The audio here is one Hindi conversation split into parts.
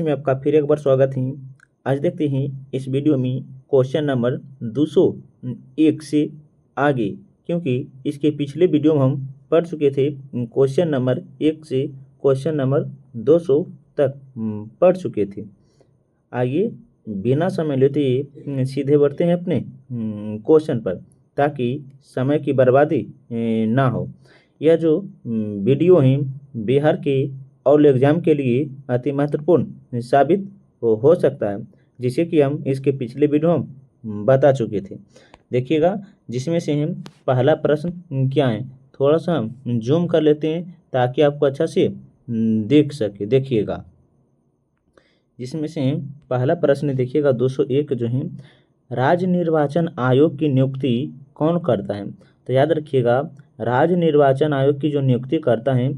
में आपका फिर एक बार स्वागत है। आज देखते हैं इस वीडियो में क्वेश्चन नंबर 201 से आगे, क्योंकि इसके पिछले वीडियो में हम पढ़ चुके थे क्वेश्चन नंबर 1 से क्वेश्चन नंबर 200 तक पढ़ चुके थे। आइए बिना समय लेते सीधे बढ़ते हैं अपने क्वेश्चन पर, ताकि समय की बर्बादी ना हो। यह जो वीडियो है बिहार के और एग्जाम के लिए अति महत्वपूर्ण साबित हो सकता है, जिसे कि हम इसके पिछले वीडियो में बता चुके थे। देखिएगा, जिसमें से हम पहला प्रश्न क्या है, थोड़ा सा हम जूम कर लेते हैं ताकि आपको अच्छा से देख सके। देखिएगा, जिसमें से पहला प्रश्न देखिएगा 201 जो है, राज्य निर्वाचन आयोग की नियुक्ति कौन करता है। तो याद रखिएगा, राज्य निर्वाचन आयोग की जो नियुक्ति करता है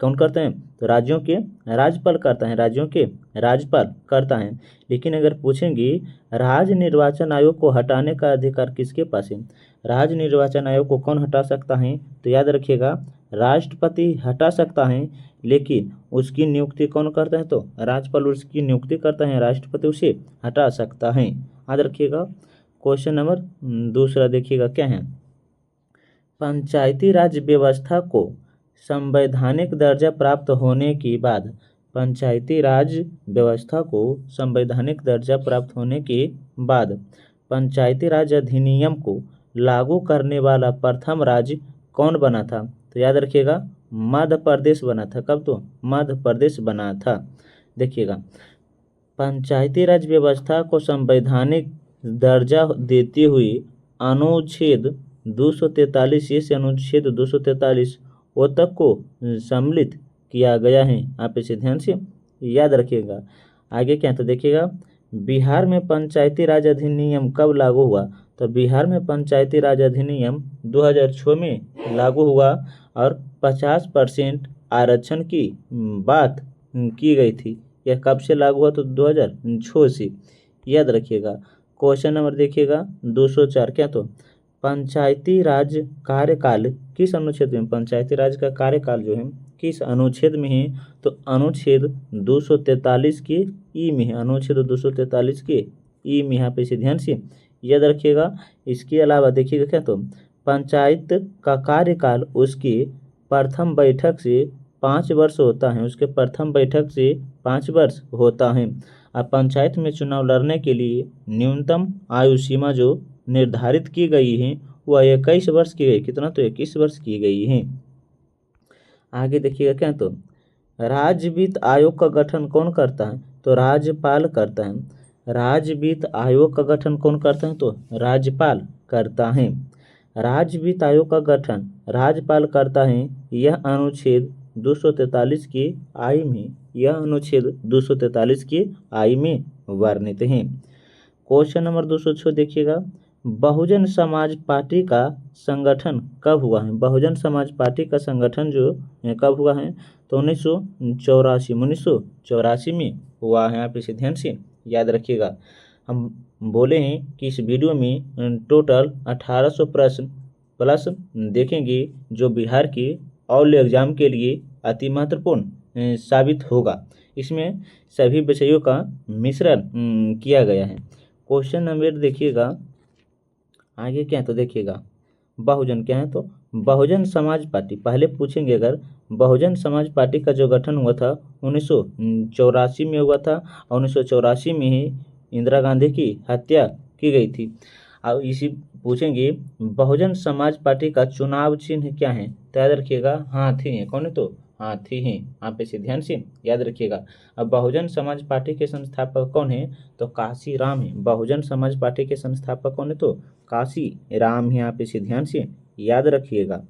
कौन करते हैं, तो राज्यों के राज्यपाल करता है, राज्यों के राज्यपाल करता है। लेकिन अगर पूछेंगे राज्य निर्वाचन आयोग को हटाने का अधिकार किसके पास है, राज्य निर्वाचन आयोग को कौन हटा सकता है, तो याद रखिएगा राष्ट्रपति हटा सकता है, लेकिन उसकी नियुक्ति कौन करता है, तो राज्यपाल उसकी नियुक्ति करता है, राष्ट्रपति उसे हटा सकता है। याद रखिएगा। क्वेश्चन नंबर दूसरा देखिएगा क्या है, पंचायती राज व्यवस्था को संवैधानिक दर्जा प्राप्त होने के बाद, पंचायती राज व्यवस्था को संवैधानिक दर्जा प्राप्त होने के बाद पंचायती राज अधिनियम को लागू करने वाला प्रथम राज्य कौन बना था। तो याद रखिएगा मध्य प्रदेश बना था। कब, तो मध्य प्रदेश बना था। देखिएगा, पंचायती राज व्यवस्था को संवैधानिक दर्जा देते हुए अनुच्छेद 243 से अनुच्छेद 243 वो तक को सम्मिलित किया गया है। आप इसे ध्यान से याद रखिएगा। आगे क्या है, तो देखिएगा बिहार में पंचायती राज अधिनियम कब लागू हुआ। तो बिहार में पंचायती राज अधिनियम 2006 में लागू हुआ और 50% आरक्षण की बात की गई थी। यह कब से लागू हुआ, तो 2006 से। याद रखिएगा। क्वेश्चन नंबर देखिएगा 204 क्या, तो पंचायती राज कार्यकाल किस अनुच्छेद में, पंचायती राज का कार्यकाल जो है किस अनुच्छेद में है, तो अनुच्छेद 243 के ई में है, अनुच्छेद 243 के ई में। यहाँ पे इसे ध्यान से याद रखिएगा। इसके अलावा देखिएगा क्या, तो पंचायत का कार्यकाल उसके प्रथम बैठक से 5 वर्ष होता है, उसके प्रथम बैठक से 5 वर्ष होता है। अब पंचायत में चुनाव लड़ने के लिए न्यूनतम आयु सीमा जो निर्धारित की गई है वह 21 वर्ष की गई। कितना, तो 21 वर्ष की गई है। आगे देखिएगा क्या, तो राज्य वित्त आयोग का गठन कौन करता है, तो राज्यपाल करता है। राज्य वित्त आयोग का गठन कौन करता है, तो राज्यपाल करता है। राज्य वित्त आयोग का गठन राज्यपाल करता है। यह अनुच्छेद 243 के आई में, यह अनुच्छेद 243 के आई में वर्णित है। क्वेश्चन नंबर 206 देखिएगा, बहुजन समाज पार्टी का संगठन कब हुआ है। बहुजन समाज पार्टी का संगठन जो कब हुआ है, तो 1984 में हुआ है। आप इसे ध्यान से याद रखिएगा। हम बोले हैं कि इस वीडियो में टोटल 1800 प्रश्न प्लस देखेंगे, जो बिहार के ऑल एग्जाम के लिए अति महत्वपूर्ण साबित होगा। इसमें सभी विषयों का मिश्रण किया गया है। क्वेश्चन नंबर देखिएगा आगे क्या है, तो देखिएगा बहुजन क्या है, तो बहुजन समाज पार्टी। पहले पूछेंगे, अगर बहुजन समाज पार्टी का जो गठन हुआ था 1984 में हुआ था, और 1984 में ही इंदिरा गांधी की हत्या की गई थी। अब इसी पूछेंगे बहुजन समाज पार्टी का चुनाव चिन्ह क्या है, तो याद रखिएगा हाथी है। कौन है, तो हाथी हैं। आप इसे ध्यान से याद रखिएगा। अब बहुजन समाज पार्टी के संस्थापक कौन है, तो काशी राम है। बहुजन समाज पार्टी के संस्थापक कौन है, तो काशी राम है। आप इसे ध्यान से याद रखिएगा।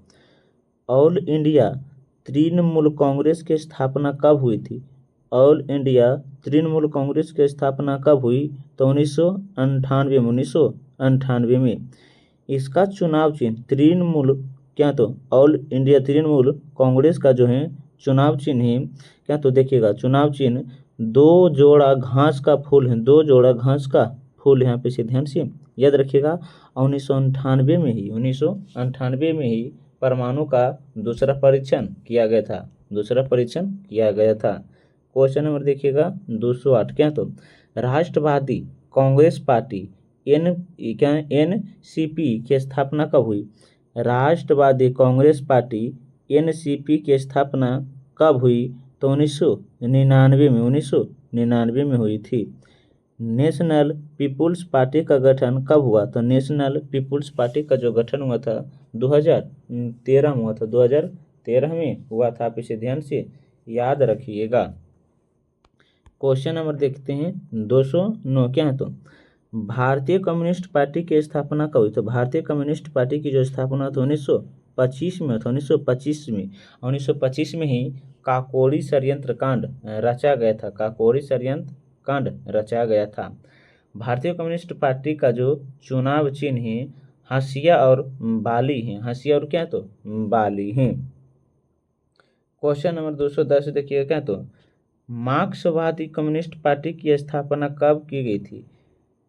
ऑल इंडिया तृणमूल कांग्रेस की स्थापना कब हुई थी। ऑल इंडिया तृणमूल कांग्रेस की स्थापना कब हुई, तो 1998 में। इसका चुनाव चिन्ह तृणमूल क्या, तो ऑल इंडिया तृणमूल कांग्रेस का जो है चुनाव चिन्ह है क्या, तो देखिएगा चुनाव चिन्ह 2 जोड़ा घास का फूल है। 2 जोड़ा घास का फूल है। यहाँ पे से ध्यान से याद रखिएगा। 1998 में ही परमाणु का दूसरा परीक्षण किया गया था। क्वेश्चन नंबर देखिएगा 208 क्या तो राष्ट्रवादी कांग्रेस पार्टी एनसीपी की स्थापना कब हुई। राष्ट्रवादी कांग्रेस पार्टी एनसीपी की स्थापना कब हुई तो 1999 में हुई थी। नेशनल पीपुल्स पार्टी का गठन कब हुआ तो नेशनल पीपुल्स पार्टी का जो गठन हुआ था 2013 में हुआ था, 2013 में हुआ था। आप इसे ध्यान से याद रखिएगा। क्वेश्चन नंबर देखते हैं 209 क्या है तो भारतीय कम्युनिस्ट पार्टी की स्थापना कब हुई तो भारतीय कम्युनिस्ट पार्टी की जो स्थापना तो 1925 में था। 1925 में ही काकोरी षड्यंत्र कांड रचा गया था। काकोरी षड्यंत्र कांड रचा गया था। भारतीय कम्युनिस्ट पार्टी का जो चुनाव चिन्ह है हंसिया और बाली है। हंसिया और क्या तो बाली है। क्वेश्चन नंबर 210 देखिएगा क्या तो मार्क्सवादी कम्युनिस्ट पार्टी की स्थापना कब की गई थी।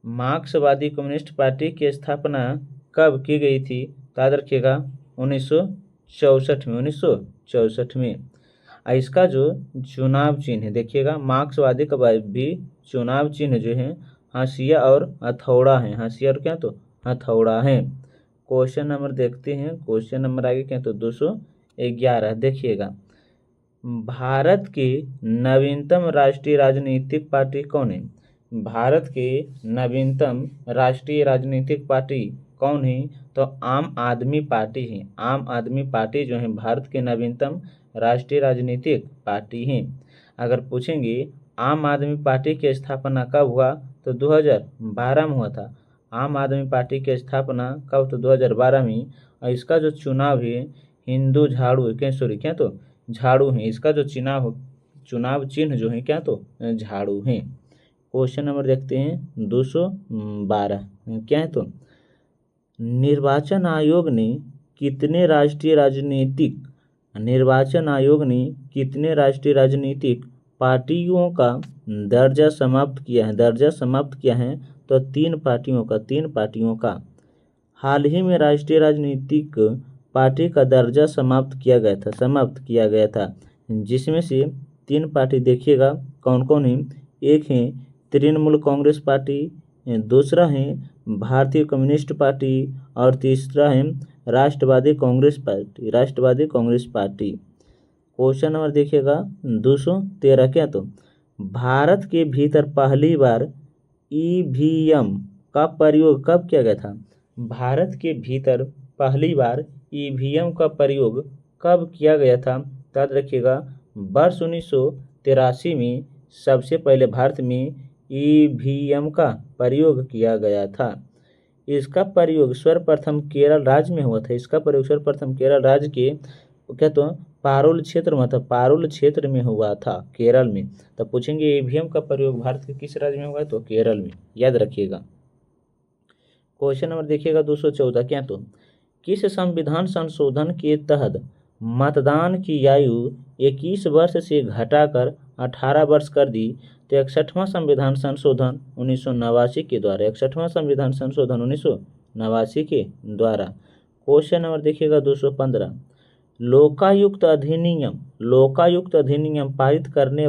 मार्क्सवादी कम्युनिस्ट पार्टी की स्थापना कब की गई थी याद रखिएगा 1964 में। 1964 में। इसका जो चुनाव चिन्ह है देखिएगा मार्क्सवादी का भी चुनाव चिन्ह जो है हंसिया और हथौड़ा है। हंसिया और क्या तो हथौड़ा है। क्वेश्चन नंबर देखते हैं। क्वेश्चन नंबर आगे क्या तो 211 देखिएगा भारत की नवीनतम राष्ट्रीय राजनीतिक पार्टी कौन है। भारत की नवीनतम राष्ट्रीय राजनीतिक पार्टी कौन है तो आम आदमी पार्टी है। आम आदमी पार्टी जो है भारत की नवीनतम राष्ट्रीय राजनीतिक पार्टी है। अगर पूछेंगे आम आदमी पार्टी की स्थापना कब हुआ तो 2012 में हुआ था। आम आदमी पार्टी की स्थापना कब तो 2012 में। और इसका जो चुनाव है हिंदू झाड़ू है। क्या तो झाड़ू है। इसका जो चुनाव चिन्ह जो है क्या तो झाड़ू है। क्वेश्चन नंबर देखते हैं 212 क्या है तो निर्वाचन आयोग ने कितने राष्ट्रीय राजनीतिक पार्टियों का दर्जा समाप्त किया है तो 3 पार्टियों का। हाल ही में राष्ट्रीय राजनीतिक पार्टी का दर्जा समाप्त किया गया था जिसमें से 3 पार्टी देखिएगा कौन कौन है। एक है तृणमूल कांग्रेस पार्टी, दूसरा है भारतीय कम्युनिस्ट पार्टी और तीसरा है राष्ट्रवादी कांग्रेस पार्टी। क्वेश्चन नंबर देखिएगा 213 क्या तो भारत के भीतर पहली बार ईवीएम का प्रयोग कब किया गया था। भारत के भीतर पहली बार ईवीएम का प्रयोग कब किया गया था याद रखिएगा वर्ष 1983 में सबसे पहले भारत में ईवीएम का प्रयोग किया गया था। इसका प्रयोग सर्वप्रथम केरल राज्य में हुआ था। इसका प्रयोग सर्वप्रथम केरल राज्य के क्या तो पारुल क्षेत्र में था। पारुल क्षेत्र में हुआ था केरल में। तब पूछेंगे ईवीएम का प्रयोग भारत के किस राज्य में हुआ तो केरल में। याद रखिएगा। क्वेश्चन नंबर देखिएगा 214 क्या तो किस संविधान संशोधन के तहत मतदान की आयु 21 वर्ष से घटाकर 18 वर्ष कर दी तो 61वां संविधान संशोधन 1989 के द्वारा। 61वां संविधान संशोधन 1989 के द्वारा। क्वेश्चन नंबर देखिएगा 215 लोकायुक्त अधिनियम पारित करने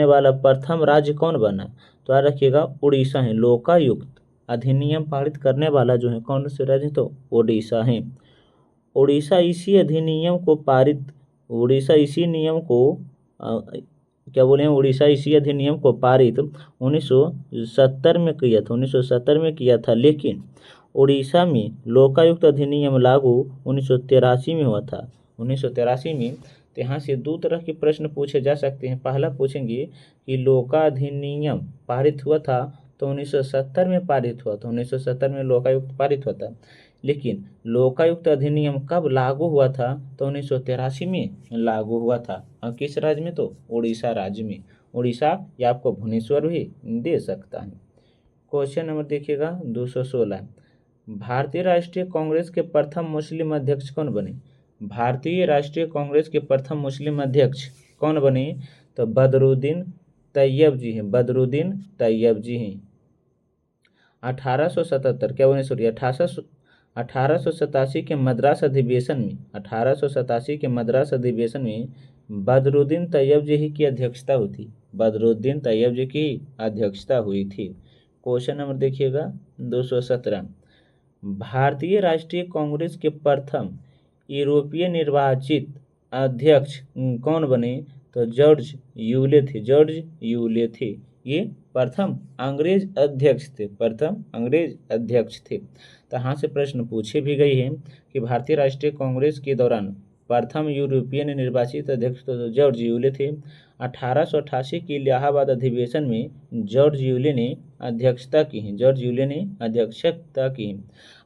वाला प्रथम राज्य कौन बना तो याद रखिएगा उड़ीसा है। लोकायुक्त अधिनियम पारित करने वाला जो है कौन से राज्य तो उड़ीसा है। उड़ीसा इसी अधिनियम को पारित 1970 में किया था। 1970 में किया था लेकिन उड़ीसा में लोकायुक्त अधिनियम लागू 1983 में हुआ था। 1983 में। तो यहाँ से 2 तरह के प्रश्न पूछे जा सकते हैं। पहला पूछेंगे कि लोका अधिनियम पारित हुआ था तो 1970 में पारित हुआ था। 1970 में लोकायुक्त पारित हुआ था लेकिन लोकायुक्त अधिनियम कब लागू हुआ था तो 1983 में लागू हुआ था। और किस राज्य में तो उड़ीसा राज्य में। उड़ीसा या आपको भुवनेश्वर भी दे सकता है। क्वेश्चन नंबर देखिएगा 216 भारतीय राष्ट्रीय कांग्रेस के प्रथम मुस्लिम अध्यक्ष कौन बने। भारतीय राष्ट्रीय कांग्रेस के प्रथम मुस्लिम अध्यक्ष कौन बने तो बदरुद्दीन तैयब जी हैं। बदरुद्दीन तैयब जी हैं। 1887 क्या बने 1887 के मद्रास अधिवेशन में 1887 के मद्रास अधिवेशन में बदरुद्दीन तैयब जी की अध्यक्षता हुई थी, बदरुद्दीन तैयब जी की अध्यक्षता हुई थी। क्वेश्चन नंबर देखिएगा 217, भारतीय राष्ट्रीय कांग्रेस के प्रथम यूरोपीय निर्वाचित अध्यक्ष कौन बने? तो जॉर्ज यूले थे, जॉर्ज यूले थे। ये प्रथम अंग्रेज अध्यक्ष थे, प्रथम अंग्रेज अध्यक्ष थे। तो यहाँ से प्रश्न पूछे भी गई है कि भारतीय राष्ट्रीय कांग्रेस के दौरान प्रथम यूरोपियन निर्वाचित अध्यक्ष तो जॉर्ज यूले थे। 1888 के इलाहाबाद अधिवेशन में जॉर्ज यूले ने अध्यक्षता की है, जॉर्ज यूले ने अध्यक्षता की है।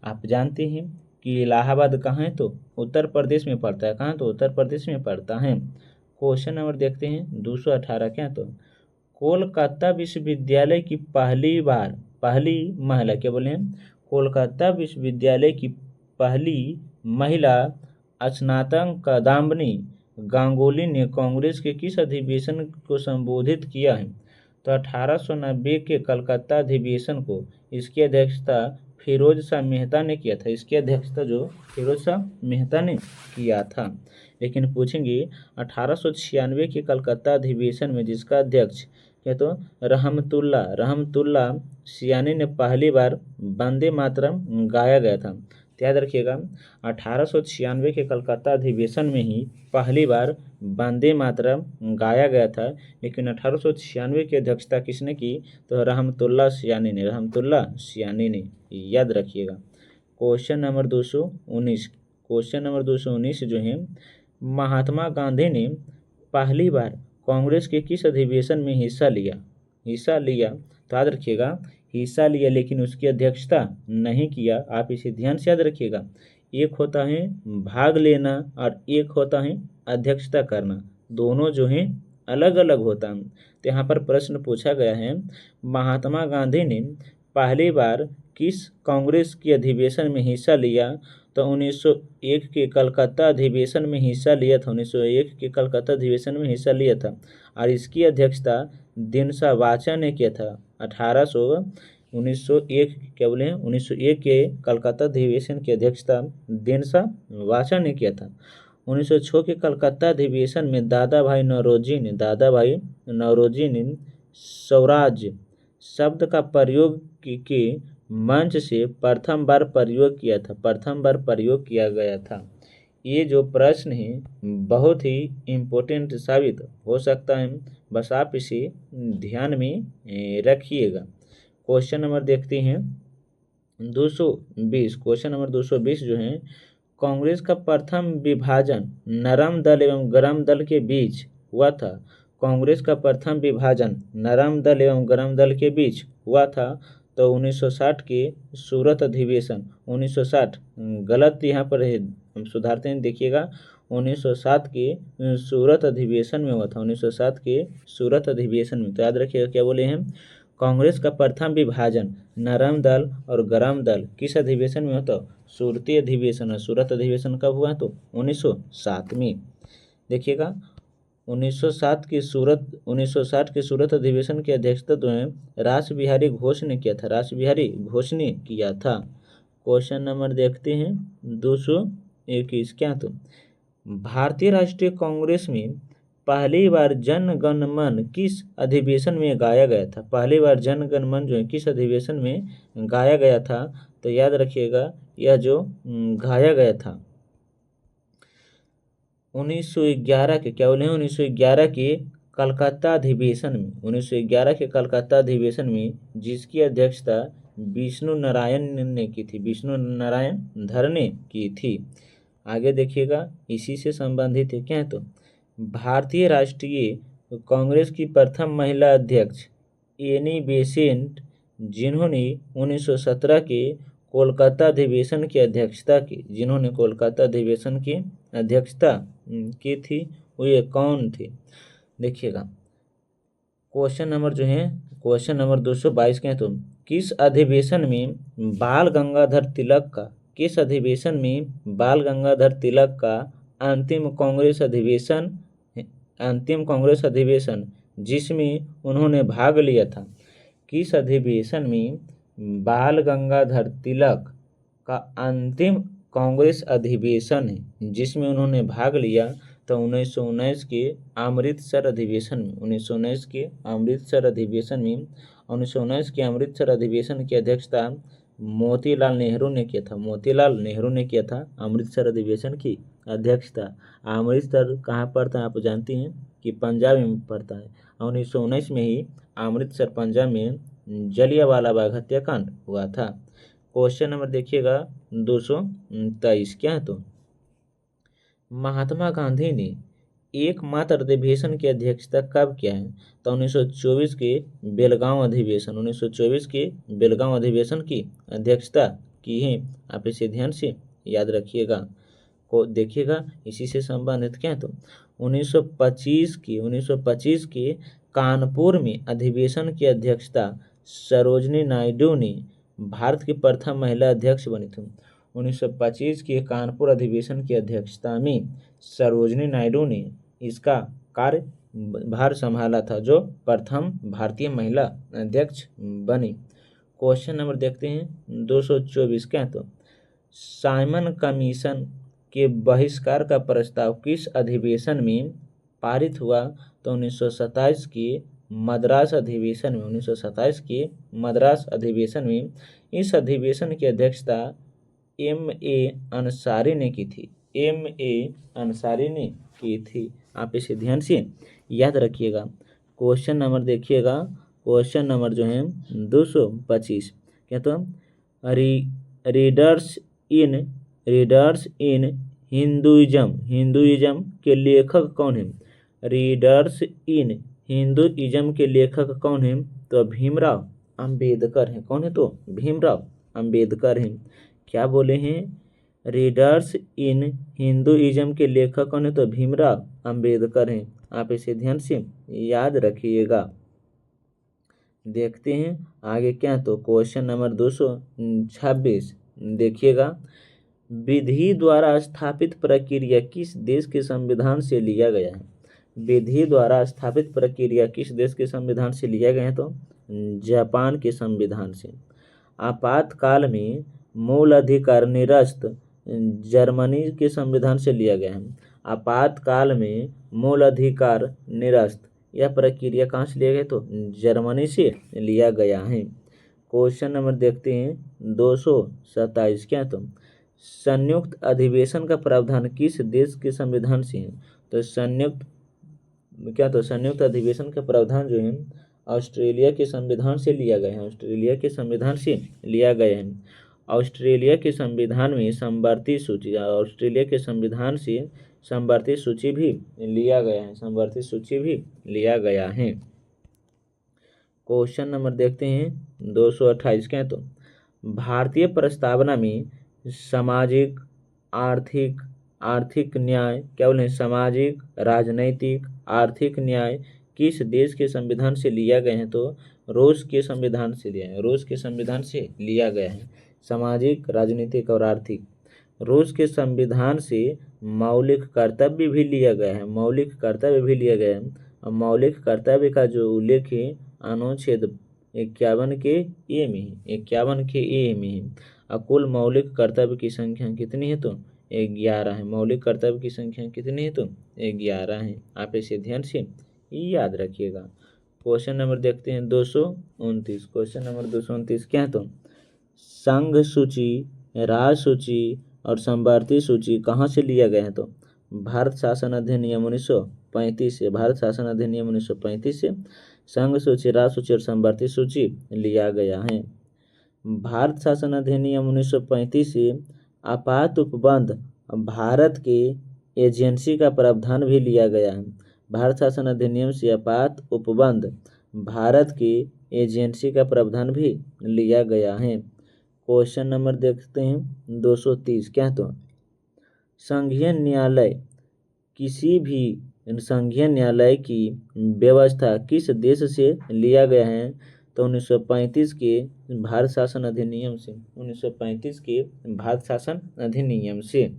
आप जानते हैं कि इलाहाबाद कहाँ है? तो उत्तर प्रदेश में पड़ता है। कहाँ? तो उत्तर प्रदेश में पड़ता है। क्वेश्चन नंबर देखते हैं 218, क्या? तो कोलकाता विश्वविद्यालय की पहली महिला, क्या बोले हैं? कोलकाता विश्वविद्यालय की पहली महिला स्नातक कादम्बिनी गांगुली ने कांग्रेस के किस अधिवेशन को संबोधित किया है? तो 1890 के कलकत्ता अधिवेशन को इसकी अध्यक्षता फिरोज शाह मेहता ने किया था। इसकी अध्यक्षता जो फिरोज शाह मेहता ने किया था। लेकिन पूछेंगे 1896 के कलकत्ता अधिवेशन में जिसका अध्यक्ष क्या? तो रहमतुल्ला सियानी ने पहली बार वंदे मातरम गाया गया था। याद रखिएगा 1896 के कलकत्ता अधिवेशन में ही पहली बार वंदे मातरम गाया गया था। लेकिन 1896 की अध्यक्षता किसने की? तो रहमतुल्ला सियानी ने। याद रखिएगा। क्वेश्चन नंबर 219, क्वेश्चन नंबर 219 जो है, महात्मा गांधी ने पहली बार कांग्रेस के किस अधिवेशन में हिस्सा लिया? तो याद रखिएगा हिस्सा लिया, लेकिन उसकी अध्यक्षता नहीं किया। आप इसे ध्यान से याद रखिएगा। एक होता है भाग लेना और एक होता है अध्यक्षता करना, दोनों जो हैं अलग अलग होता है। तो यहाँ पर प्रश्न पूछा गया है, महात्मा गांधी ने पहली बार किस कांग्रेस के अधिवेशन में हिस्सा लिया? तो 1901 के कलकत्ता अधिवेशन में हिस्सा लिया था। 1901 के कलकत्ता अधिवेशन में हिस्सा लिया था और इसकी अध्यक्षता दिनसा वाचा ने किया था। 1901 क्या बोले हैं? 1901 के कलकत्ता अधिवेशन की अध्यक्षता दिनसा वाचा ने किया था। 1906 के कलकत्ता अधिवेशन में दादा भाई नौरोजी ने स्वराज शब्द का प्रयोग के मंच से प्रथम बार प्रयोग किया गया था। ये जो प्रश्न है बहुत ही इम्पोर्टेंट साबित हो सकता है, बस आप इसे ध्यान में रखिएगा। क्वेश्चन नंबर देखते हैं 220, क्वेश्चन नंबर 220 जो है, कांग्रेस का प्रथम विभाजन नरम दल एवं गरम दल के बीच हुआ था। कांग्रेस का प्रथम विभाजन नरम दल एवं गरम दल के बीच हुआ था। तो 1960 के सूरत अधिवेशन, 1960 गलत यहाँ पर है, हम सुधारते हैं, देखिएगा 1907 के सूरत अधिवेशन में हुआ था। 1907 के सूरत अधिवेशन में। तो याद रखिएगा क्या बोले हैं? कांग्रेस का प्रथम विभाजन नरम दल और गरम दल किस अधिवेशन में होता? सूरती अधिवेशन। और सूरत अधिवेशन कब हुआ? तो 1907 में। देखिएगा 1907 की सूरत 1960 के सूरत अधिवेशन की अध्यक्षता जो है रास बिहारी घोष ने किया था। रास बिहारी घोष ने किया था। क्वेश्चन नंबर देखते हैं 221, क्या? तो भारतीय राष्ट्रीय कांग्रेस में पहली बार जन गण मन किस अधिवेशन में गाया गया था? पहली बार जन गण मन जो है किस अधिवेशन में गाया गया था? तो याद रखिएगा यह जो गाया गया था 1911 के, क्या बोले हैं? 1911 के कलकत्ता अधिवेशन में। 1911 के कलकत्ता अधिवेशन में जिसकी अध्यक्षता विष्णु नारायण ने की थी, विष्णु नारायण धर ने की थी। आगे देखिएगा इसी से संबंधित है, क्या है? तो भारतीय राष्ट्रीय कांग्रेस की प्रथम महिला अध्यक्ष एनी बेसेंट, जिन्होंने 1917 के कोलकाता अधिवेशन की अध्यक्षता की, जिन्होंने कोलकाता अधिवेशन की अध्यक्षता की थी, वो ये कौन थे? देखिएगा क्वेश्चन नंबर जो है, क्वेश्चन नंबर 222 के, तो किस अधिवेशन में बाल गंगाधर तिलक का, किस अधिवेशन में बाल गंगाधर तिलक का अंतिम कांग्रेस अधिवेशन जिसमें उन्होंने भाग लिया था, किस अधिवेशन में बाल गंगाधर तिलक का अंतिम कांग्रेस अधिवेशन है जिसमें उन्होंने भाग लिया? तो 1919 के अमृतसर अधिवेशन में 1919 के अमृतसर अधिवेशन में 1919 के अमृतसर अधिवेशन की अध्यक्षता मोतीलाल नेहरू ने किया था। मोतीलाल नेहरू ने किया था अमृतसर अधिवेशन की अध्यक्षता। अमृतसर कहाँ पड़ता है आप जानती हैं कि पंजाब में पड़ता है। 1919 में ही अमृतसर पंजाब में जलियांवाला बाग हत्याकांड हुआ था। क्वेश्चन नंबर देखिएगा 223 क्या है तो महात्मा गांधी ने एकमात्र अधिवेशन की अध्यक्षता कब किया है? तो 1924 के बेलगांव अधिवेशन 1924 के बेलगांव अधिवेशन की अध्यक्षता की है। आप इसे ध्यान से याद रखिएगा। को देखिएगा इसी से संबंधित क्या है तो 1925 के कानपुर में अधिवेशन की अध्यक्षता सरोजनी नायडू ने भारत की प्रथम महिला अध्यक्ष बनी थी। 1925 के कानपुर अधिवेशन की अध्यक्षता में सरोजनी नायडू ने इसका कार्यभार संभाला था, जो प्रथम भारतीय महिला अध्यक्ष बनी। क्वेश्चन नंबर देखते हैं 224 क्या है तो साइमन कमीशन के बहिष्कार का प्रस्ताव किस अधिवेशन में पारित हुआ? तो 1927 के मद्रास अधिवेशन में 1927 के मद्रास अधिवेशन में। इस अधिवेशन की अध्यक्षता M.A. अंसारी ने की थी। M.A. अंसारी ने की थी। आप इसे ध्यान से याद रखिएगा। क्वेश्चन नंबर देखिएगा, क्वेश्चन नंबर जो है 225 क्या तो रीडर्स इन हिंदुइज्म के लेखक कौन है? रीडर्स इन हिंदुइज्म के लेखक कौन है? तो भीमराव अंबेडकर हैं। कौन है तो भीमराव अंबेडकर हैं। क्या बोले हैं? रीडर्स इन हिंदुइज्म के लेखक कौन है? तो भीमराव अंबेडकर हैं। आप इसे ध्यान से याद रखिएगा। देखते हैं आगे क्या तो क्वेश्चन नंबर 226 देखिएगा। विधि द्वारा स्थापित प्रक्रिया किस देश के संविधान से लिया गया है? विधि द्वारा स्थापित प्रक्रिया किस देश के संविधान से लिया गया है? तो जापान के संविधान से। आपातकाल में मूल अधिकार निरस्त जर्मनी के संविधान से लिया गया है। आपातकाल में मूल अधिकार निरस्त यह प्रक्रिया कहाँ से लिया गया? तो जर्मनी से लिया गया है। क्वेश्चन नंबर देखते हैं 227 क्या तो संयुक्त अधिवेशन का प्रावधान किस देश के संविधान से है? तो संयुक्त अधिवेशन का प्रावधान जो है ऑस्ट्रेलिया के संविधान से लिया गया है। ऑस्ट्रेलिया के संविधान से लिया गया है। ऑस्ट्रेलिया के संविधान में समवर्ती सूची, ऑस्ट्रेलिया के संविधान से समवर्ती सूची भी लिया गया है। समवर्ती सूची भी लिया गया है। क्वेश्चन नंबर देखते हैं 228 क्या है तो भारतीय प्रस्तावना में सामाजिक आर्थिक न्याय क्या बोले? सामाजिक राजनैतिक आर्थिक न्याय किस देश के संविधान से लिया गया है? तो रूस के संविधान से लिया है। रूस के संविधान से लिया गया है। सामाजिक राजनीतिक और आर्थिक रूस के संविधान से मौलिक कर्तव्य भी लिया गया है। मौलिक कर्तव्य भी लिया गया है। और मौलिक कर्तव्य का जो उल्लेख है अनुच्छेद 51 के ए में है। 51 के ए में है। और कुल मौलिक कर्तव्य की संख्या कितनी है? तो 11 है। मौलिक कर्तव्य की संख्या कितनी है? तो 11 है। आप इसे ध्यान से याद रखिएगा। क्वेश्चन नंबर देखते हैं 229। क्वेश्चन नंबर 229 क्या है? तो संघ सूची, राज सूची और समवर्ती सूची कहाँ से लिया गया है? तो भारत शासन अधिनियम 1935 से। भारत शासन अधिनियम 1935 से संघ सूची, राज सूची और समवर्ती सूची लिया गया है। भारत शासन अधिनियम 1935 से आपात उपबंध भारत के एजेंसी का प्रावधान भी लिया गया है। भारत शासन अधिनियम से आपात उपबंध भारत के एजेंसी का प्रावधान भी लिया गया है। क्वेश्चन नंबर देखते हैं 230 क्या तो संघीय न्यायालय की व्यवस्था किस देश से लिया गया है? तो 1935 के भारत शासन अधिनियम से। 1935 के भारत शासन अधिनियम से।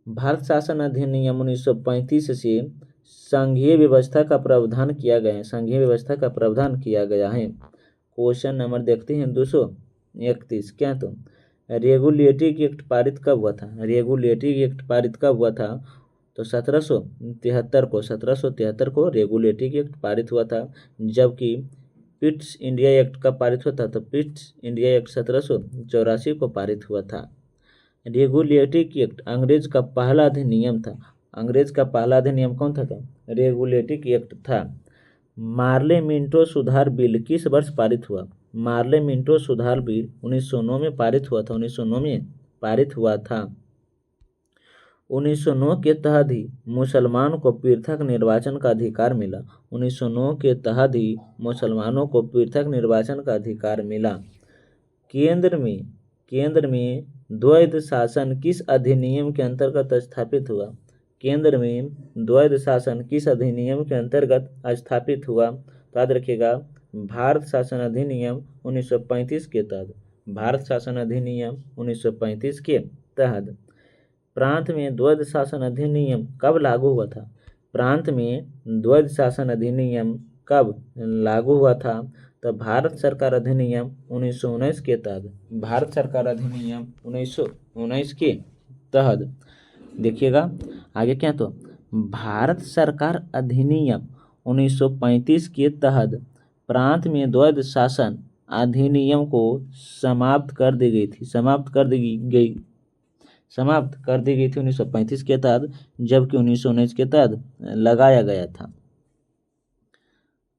भारत शासन अधिनियम 1935 से संघीय व्यवस्था का प्रावधान किया गया है। संघीय व्यवस्था का प्रावधान किया गया है। क्वेश्चन नंबर देखते हैं 231 क्या तो रेगुलेटरी एक्ट पारित कब हुआ था? रेगुलेटरी एक्ट पारित कब हुआ था? तो 1773 को रेगुलेटरी एक्ट पारित हुआ था, जबकि पिट्स इंडिया एक्ट कब पारित हुआ था? तो पिट्स इंडिया एक्ट 1784 को पारित हुआ था। रेगुलेटरी एक्ट अंग्रेज का पहला अधिनियम था। अंग्रेज का पहला अधिनियम कौन था? रेगुलेटरी एक्ट था। मार्ले मिंटो सुधार बिल किस वर्ष पारित हुआ? मार्ले मिंटो सुधार बिल 1909 में पारित हुआ था। 1909 में पारित हुआ था। 1909 के तहत ही मुसलमान को पृथक निर्वाचन का अधिकार मिला। 1909 के तहत ही मुसलमानों को पृथक निर्वाचन का अधिकार मिला। केंद्र में द्वैध शासन किस अधिनियम के अंतर्गत स्थापित हुआ? केंद्र में द्वैध शासन किस अधिनियम के अंतर्गत स्थापित हुआ? तो याद रखिएगा, भारत शासन अधिनियम 1935 के तहत। भारत शासन अधिनियम 1935 के तहत। प्रांत में द्वैध शासन अधिनियम कब लागू हुआ था? प्रांत में द्वैध शासन अधिनियम कब लागू हुआ था? तो भारत सरकार अधिनियम 1919 के तहत। भारत सरकार अधिनियम 1919 के तहत। देखिएगा आगे क्या, तो भारत सरकार अधिनियम 1935 के तहत प्रांत में द्वैध शासन अधिनियम को समाप्त कर दी गई थी। समाप्त कर दी गई थी 1935 के तहत, जबकि 1919 के तहत लगाया गया था।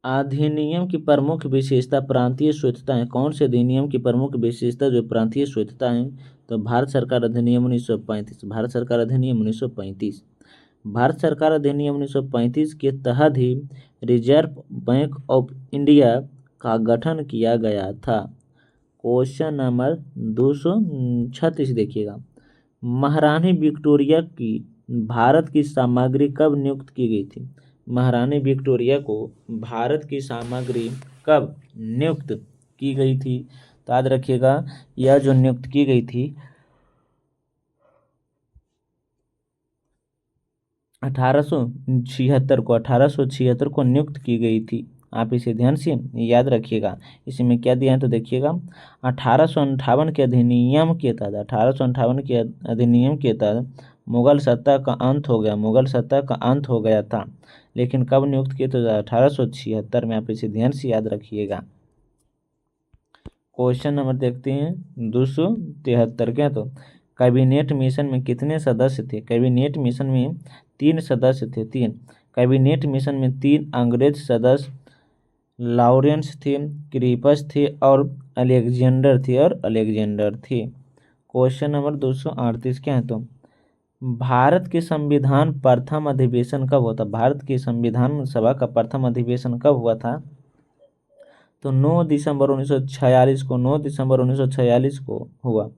अधिनियम की प्रमुख विशेषता प्रांतीय स्वैच्छता है। कौन से अधिनियम की प्रमुख विशेषता जो प्रांतीय स्वैच्छता है? तो भारत सरकार अधिनियम 1935। भारत सरकार अधिनियम 1935। भारत सरकार अधिनियम 1935 के तहत ही रिजर्व बैंक ऑफ इंडिया का गठन किया गया था। क्वेश्चन नंबर 236 देखिएगा, महारानी विक्टोरिया की भारत की सामग्री कब नियुक्त की गई थी? महारानी विक्टोरिया को भारत की सामग्री कब नियुक्त की गई थी? तो याद रखिएगा, यह जो नियुक्त की गई थी 1876 को नियुक्त की गई थी। आप इसे ध्यान से याद रखिएगा। इसमें क्या दिया है तो देखिएगा, 1858 के अधिनियम के तहत 1858 के अधिनियम के तहत मुगल सत्ता का अंत हो गया। मुगल सत्ता का अंत हो गया था, लेकिन कब नियुक्त किए? तो 1876 में। आप इसे ध्यान से याद रखिएगा। क्वेश्चन नंबर देखते हैं 273 क्या, तो कैबिनेट मिशन में कितने सदस्य थे? कैबिनेट मिशन में 3 सदस्य थे। 3 कैबिनेट मिशन में 3 अंग्रेज सदस्य लॉरेंस थे, क्रीपस थे और अलेक्जेंडर थे। क्वेश्चन नंबर 238 क्या है, तो भारत के संविधान प्रथम अधिवेशन कब हुआ था? भारत की संविधान सभा का प्रथम अधिवेशन कब हुआ था? तो 9 दिसंबर 1946 को। 9 दिसंबर 1946 को हुआ।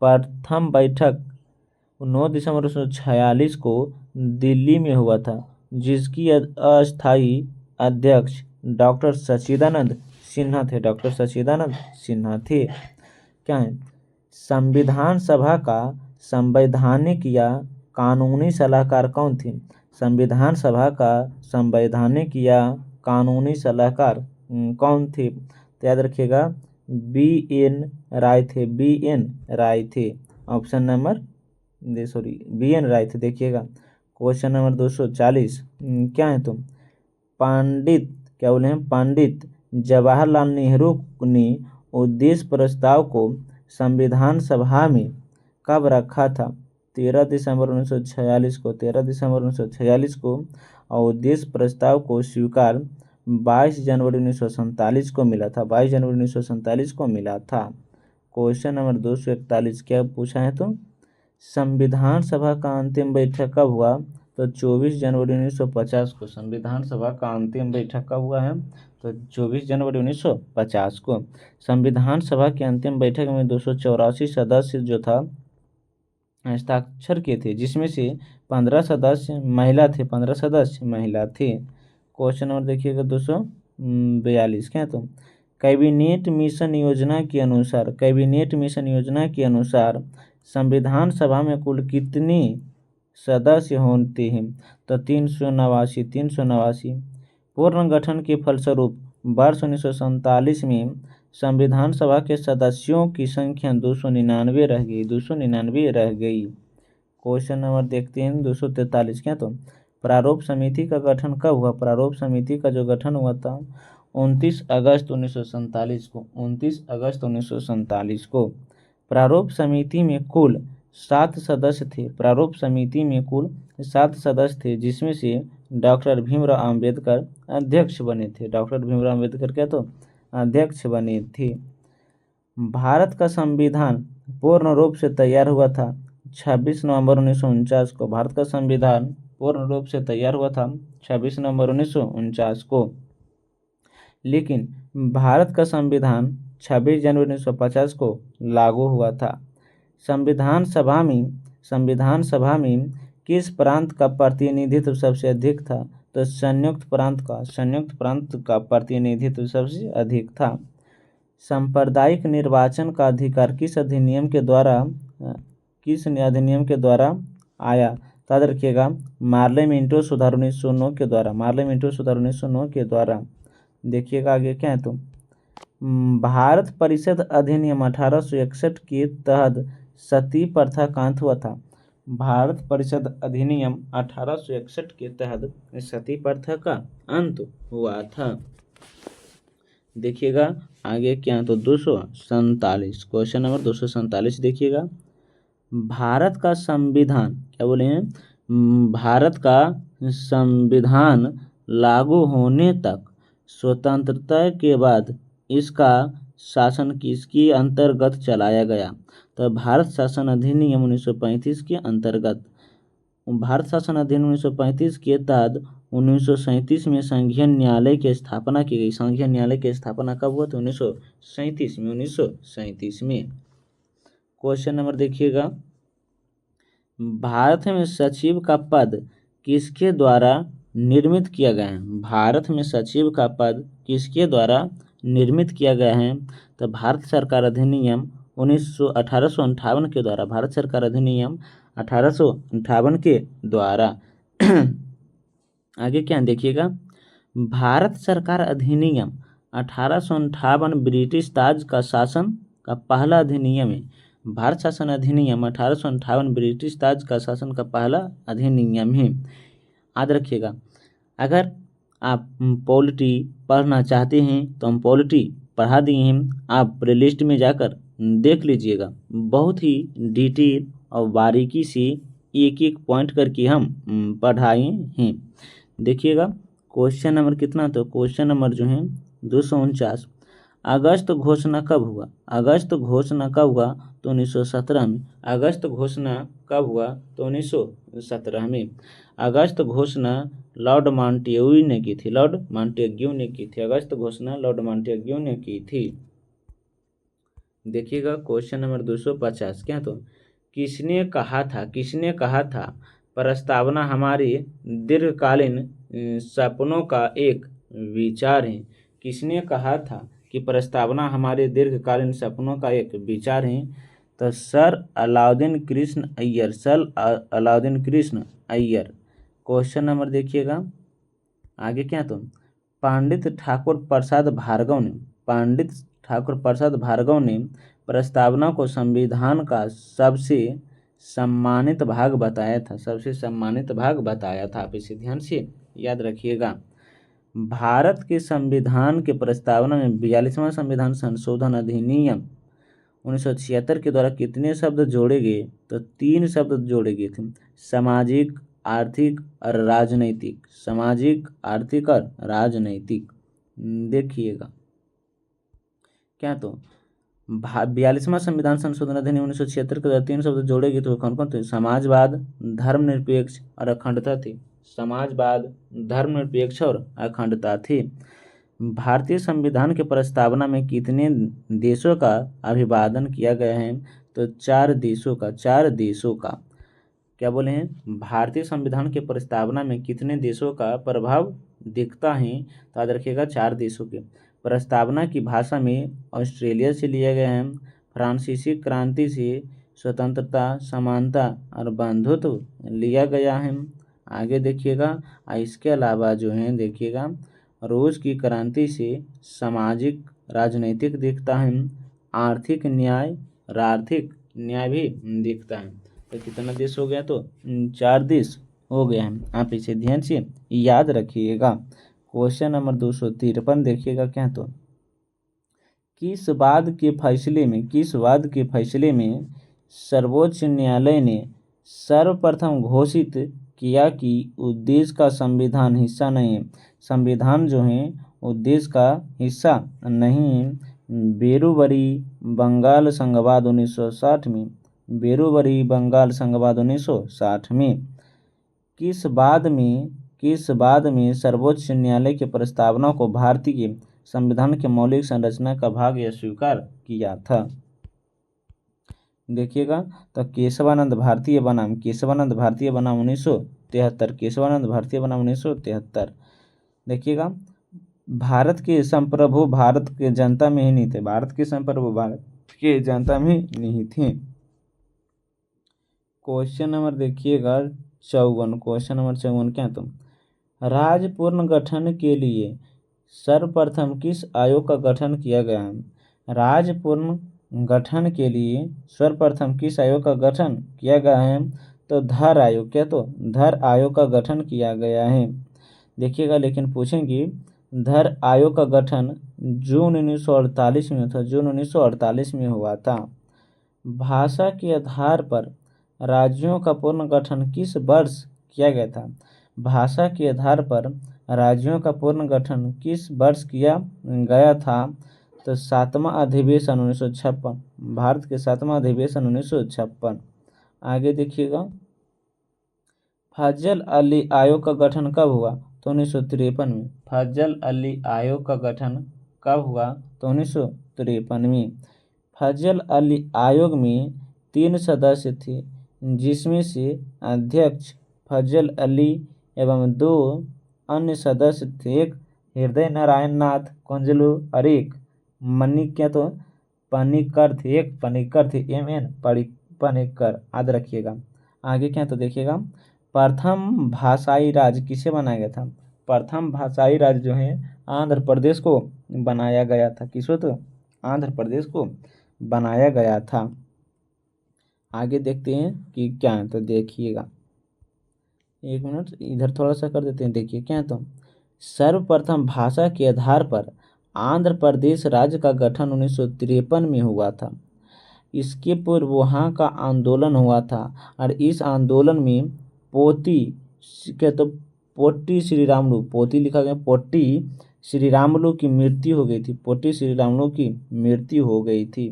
प्रथम बैठक 9 दिसंबर 1946 को दिल्ली में हुआ था, जिसकी अस्थायी अध्यक्ष डॉक्टर सच्चिदानंद सिन्हा थे। डॉक्टर सच्चिदानंद सिन्हा थे। क्या है? संविधान सभा का संवैधानिक या कानूनी सलाहकार कौन थे? संविधान सभा का संवैधानिक या कानूनी सलाहकार कौन थे? तो याद रखिएगा, बी.एन. राय थे। बी.एन. राय थे। Option number BN. राय थे। देखिएगा क्वेश्चन नंबर 240 क्या है, तो पंडित जवाहरलाल नेहरू ने उद्देश्य प्रस्ताव को संविधान सभा में कब रखा था? 13 दिसंबर 1946 को। 13 दिसंबर 1946 को। और उद्देश्य प्रस्ताव को स्वीकार 22 जनवरी 1947 को मिला था। 22 जनवरी 1947 को मिला था। क्वेश्चन नंबर 241 क्या पूछा है, तो संविधान सभा का अंतिम बैठक कब हुआ? तो 24 जनवरी 1950 को। संविधान सभा का अंतिम बैठक कब हुआ है? तो 24 जनवरी 1950 को। संविधान सभा की अंतिम बैठक में 284 सदस्य जो था हस्ताक्षर किए थे, जिसमें से 15 सदस्य महिला थे। 15 सदस्य महिला थे। क्वेश्चन नंबर देखिएगा 242 क्या, तो कैबिनेट मिशन योजना के अनुसार संविधान सभा में कुल कितने सदस्य होते हैं? तो 389। पूर्ण गठन के फलस्वरूप वर्ष 1947 में संविधान सभा के सदस्यों की संख्या 299 रह गई। क्वेश्चन नंबर देखते हैं 243। क्या तो प्रारूप समिति का गठन कब हुआ? प्रारूप समिति का जो गठन हुआ था 29 अगस्त 1947 को, 29 अगस्त 1947 को। प्रारूप समिति में कुल 7 सदस्य थे। प्रारूप समिति में कुल 7 सदस्य थे, जिसमें से डॉक्टर भीमराव अंबेडकर अध्यक्ष बने थे। डॉक्टर भीमराव अंबेडकर क्या तो अध्यक्ष बने थे। भारत का संविधान पूर्ण रूप से तैयार हुआ था 26 नवंबर 1949 को। भारत का संविधान पूर्ण रूप से तैयार हुआ था 26 नवंबर 1949 को, लेकिन भारत का संविधान 26 जनवरी 1950 को लागू हुआ था। संविधान सभा में किस प्रांत का प्रतिनिधित्व सबसे अधिक था? तो संयुक्त प्रांत का प्रतिनिधित्व सबसे अधिक था। सांप्रदायिक निर्वाचन का अधिकार किस अधिनियम के द्वारा आया? याद रखिएगा, मार्ले मिंटो सुधार 1909 के द्वारा। मार्ले मिंटो सुधार 1909 के द्वारा। देखिएगा आगे क्या है तो भारत परिषद अधिनियम 1861 के तहत सती प्रथा का अंत हुआ था। भारत परिषद अधिनियम 1861 के तहत सती प्रथा का अंत हुआ था। देखिएगा आगे क्या तो 247, क्वेश्चन नंबर 247 देखिएगा। भारत का संविधान, क्या बोले हैं, भारत का संविधान लागू होने तक स्वतंत्रता के बाद इसका शासन किसके अंतर्गत चलाया गया? तो भारत शासन अधिनियम 1935 के अंतर्गत। भारत शासन अधिनियम 1935 के तहत 1937 में संघीय न्यायालय की स्थापना की गई। संघीय न्यायालय की स्थापना कब हुआ? तो 1937 में। क्वेश्चन नंबर देखिएगा, भारत में सचिव का पद किसके द्वारा निर्मित किया गया है? भारत में सचिव का पद किसके द्वारा निर्मित किया गया है? तो भारत सरकार अधिनियम 1858 के द्वारा। भारत सरकार अधिनियम 1858 के द्वारा। आगे क्या देखिएगा, भारत सरकार अधिनियम 1858 ब्रिटिश ताज का शासन का पहला अधिनियम है। भारत शासन अधिनियम 1858 ब्रिटिश ताज का शासन का पहला अधिनियम है। याद रखिएगा, अगर आप पॉलिटी पढ़ना चाहते हैं तो हम पॉलिटी पढ़ा दिए हैं, आप प्लेलिस्ट में जाकर देख लीजिएगा। बहुत ही डिटेल और बारीकी से एक एक पॉइंट करके हम पढ़ाए हैं। देखिएगा क्वेश्चन नंबर कितना, तो क्वेश्चन नंबर जो है 249। अगस्त घोषणा कब हुआ? अगस्त घोषणा कब हुआ? तो 1917 में। अगस्त घोषणा कब हुआ? तो 1917 में। अगस्त घोषणा लॉर्ड मॉन्टेग्यू ने की थी। लॉर्ड मॉन्टेग्यू ने की थी। अगस्त घोषणा लॉर्ड मॉन्टेग्यू ने की थी। देखिएगा क्वेश्चन नंबर 250। क्या तो किसने कहा था प्रस्तावना हमारे दीर्घकालीन सपनों का एक विचार है? किसने कहा था कि प्रस्तावना हमारे दीर्घकालीन सपनों का एक विचार है? तो sir Alauddin Krishna Iyer. Sir Alauddin Krishna Iyer. Question number देखिएगा आगे क्या तो पंडित ठाकुर प्रसाद भार्गव ने प्रस्तावना को संविधान का सबसे सम्मानित भाग बताया था। सबसे सम्मानित भाग बताया था। आप इसे ध्यान से याद रखिएगा। भारत के संविधान के प्रस्तावना में 42वां संविधान संशोधन अधिनियम 1976 के द्वारा कितने शब्द जोड़े गए? तो 3 शब्द जोड़े गए थे, सामाजिक, आर्थिक और राजनैतिक। सामाजिक, आर्थिक और राजनैतिक। देखिएगा क्या तो 42वां संविधान संशोधन अधिनियम 1976 के द्वारा 3 शब्द जोड़े गए, तो कौन कौन थे? समाजवाद, धर्मनिरपेक्ष और अखंडता थी। समाजवाद, धर्मनिरपेक्ष और अखंडता थी। भारतीय संविधान के प्रस्तावना में कितने देशों का अभिवादन किया गया है? तो 4 देशों का। 4 देशों का। क्या बोले हैं? भारतीय संविधान के प्रस्तावना में कितने देशों का प्रभाव दिखता है? तो याद रखिएगा 4 देशों के। प्रस्तावना की भाषा में ऑस्ट्रेलिया से लिया गया है, फ्रांसीसी क्रांति से स्वतंत्रता, समानता और बंधुत्व लिया गया है। आगे देखिएगा, इसके अलावा जो है देखिएगा रूस की क्रांति से सामाजिक राजनीतिक दिखता है, आर्थिक न्याय भी दिखता है। तो कितना देश हो गया, तो 4 देश हो गया है। आप इसे ध्यान से याद रखिएगा। क्वेश्चन नंबर 253 देखिएगा क्या है, तो किस वाद के फैसले में सर्वोच्च न्यायालय ने सर्वप्रथम घोषित किया कि उद्देश्य का संविधान हिस्सा नहीं है। संविधान जो है उद्देश्य का हिस्सा नहीं है। बेरुवरी बंगाल संघवाद 1960 में, बेरुवरी बंगाल संघवाद 1960 में किस बाद में सर्वोच्च न्यायालय की प्रस्तावना को भारतीय संविधान के मौलिक संरचना का भाग यह स्वीकार किया था। देखिएगा, तो केशवानंद भारतीय बनाम 1973, केशवानंद भारतीय बनाम 1973। देखिएगा, भारत के संप्रभु भारत के जनता में ही नहीं थे, भारत के संप्रभु भारत के जनता में नहीं थे। क्वेश्चन नंबर देखिएगा 54, क्वेश्चन नंबर 54 क्या, तो राज्य पुनर्गठन के लिए सर्वप्रथम किस आयोग का गठन किया गया है। राज्य पुनर्गठन के लिए सर्वप्रथम किस आयोग का गठन किया गया है, तो धर आयोग, क्या, तो धर आयोग का गठन किया गया है। देखिएगा, लेकिन पूछेंगे धर आयोग का गठन जून 1948 में था, जून 1948 में हुआ था। भाषा के आधार पर राज्यों का पुनर्गठन किस वर्ष किया गया था। भाषा के आधार पर राज्यों का पुनर्गठन किस वर्ष किया गया था, तो 7वां अधिवेशन 1956, भारत के 7वां अधिवेशन 1956। आगे देखिएगा, फजल अली आयोग का गठन कब हुआ, तो 1953 में। फजल अली आयोग का गठन कब हुआ, तो 1953 में। फजल अली आयोग में 3 सदस्य थे, जिसमें से अध्यक्ष फजल अली एवं 2 अन्य सदस्य थे, एक हृदय नारायण नाथ कुंजलू और एक क्या, तो पनिकर थे, एक पनिकर थे, MN पनिकर, याद रखिएगा। आगे क्या, तो देखिएगा, प्रथम भाषाई राज्य किसे बनाया गया था। प्रथम भाषाई राज्य जो है आंध्र प्रदेश को बनाया गया था। किसको, तो आंध्र प्रदेश को बनाया गया था। आगे देखते हैं कि क्या है, तो देखिएगा, एक मिनट इधर थोड़ा सा कर देते हैं। देखिए क्या है, तो सर्वप्रथम भाषा के आधार पर आंध्र प्रदेश राज्य का गठन 1953 में हुआ था। इसके पूर्व वहाँ का आंदोलन हुआ था और इस आंदोलन में पोती श्रीरामुलु, पोती लिखा गया, पोटी श्रीरामुलु की मृत्यु हो गई थी, पोटी श्रीरामुलु की मृत्यु हो गई थी।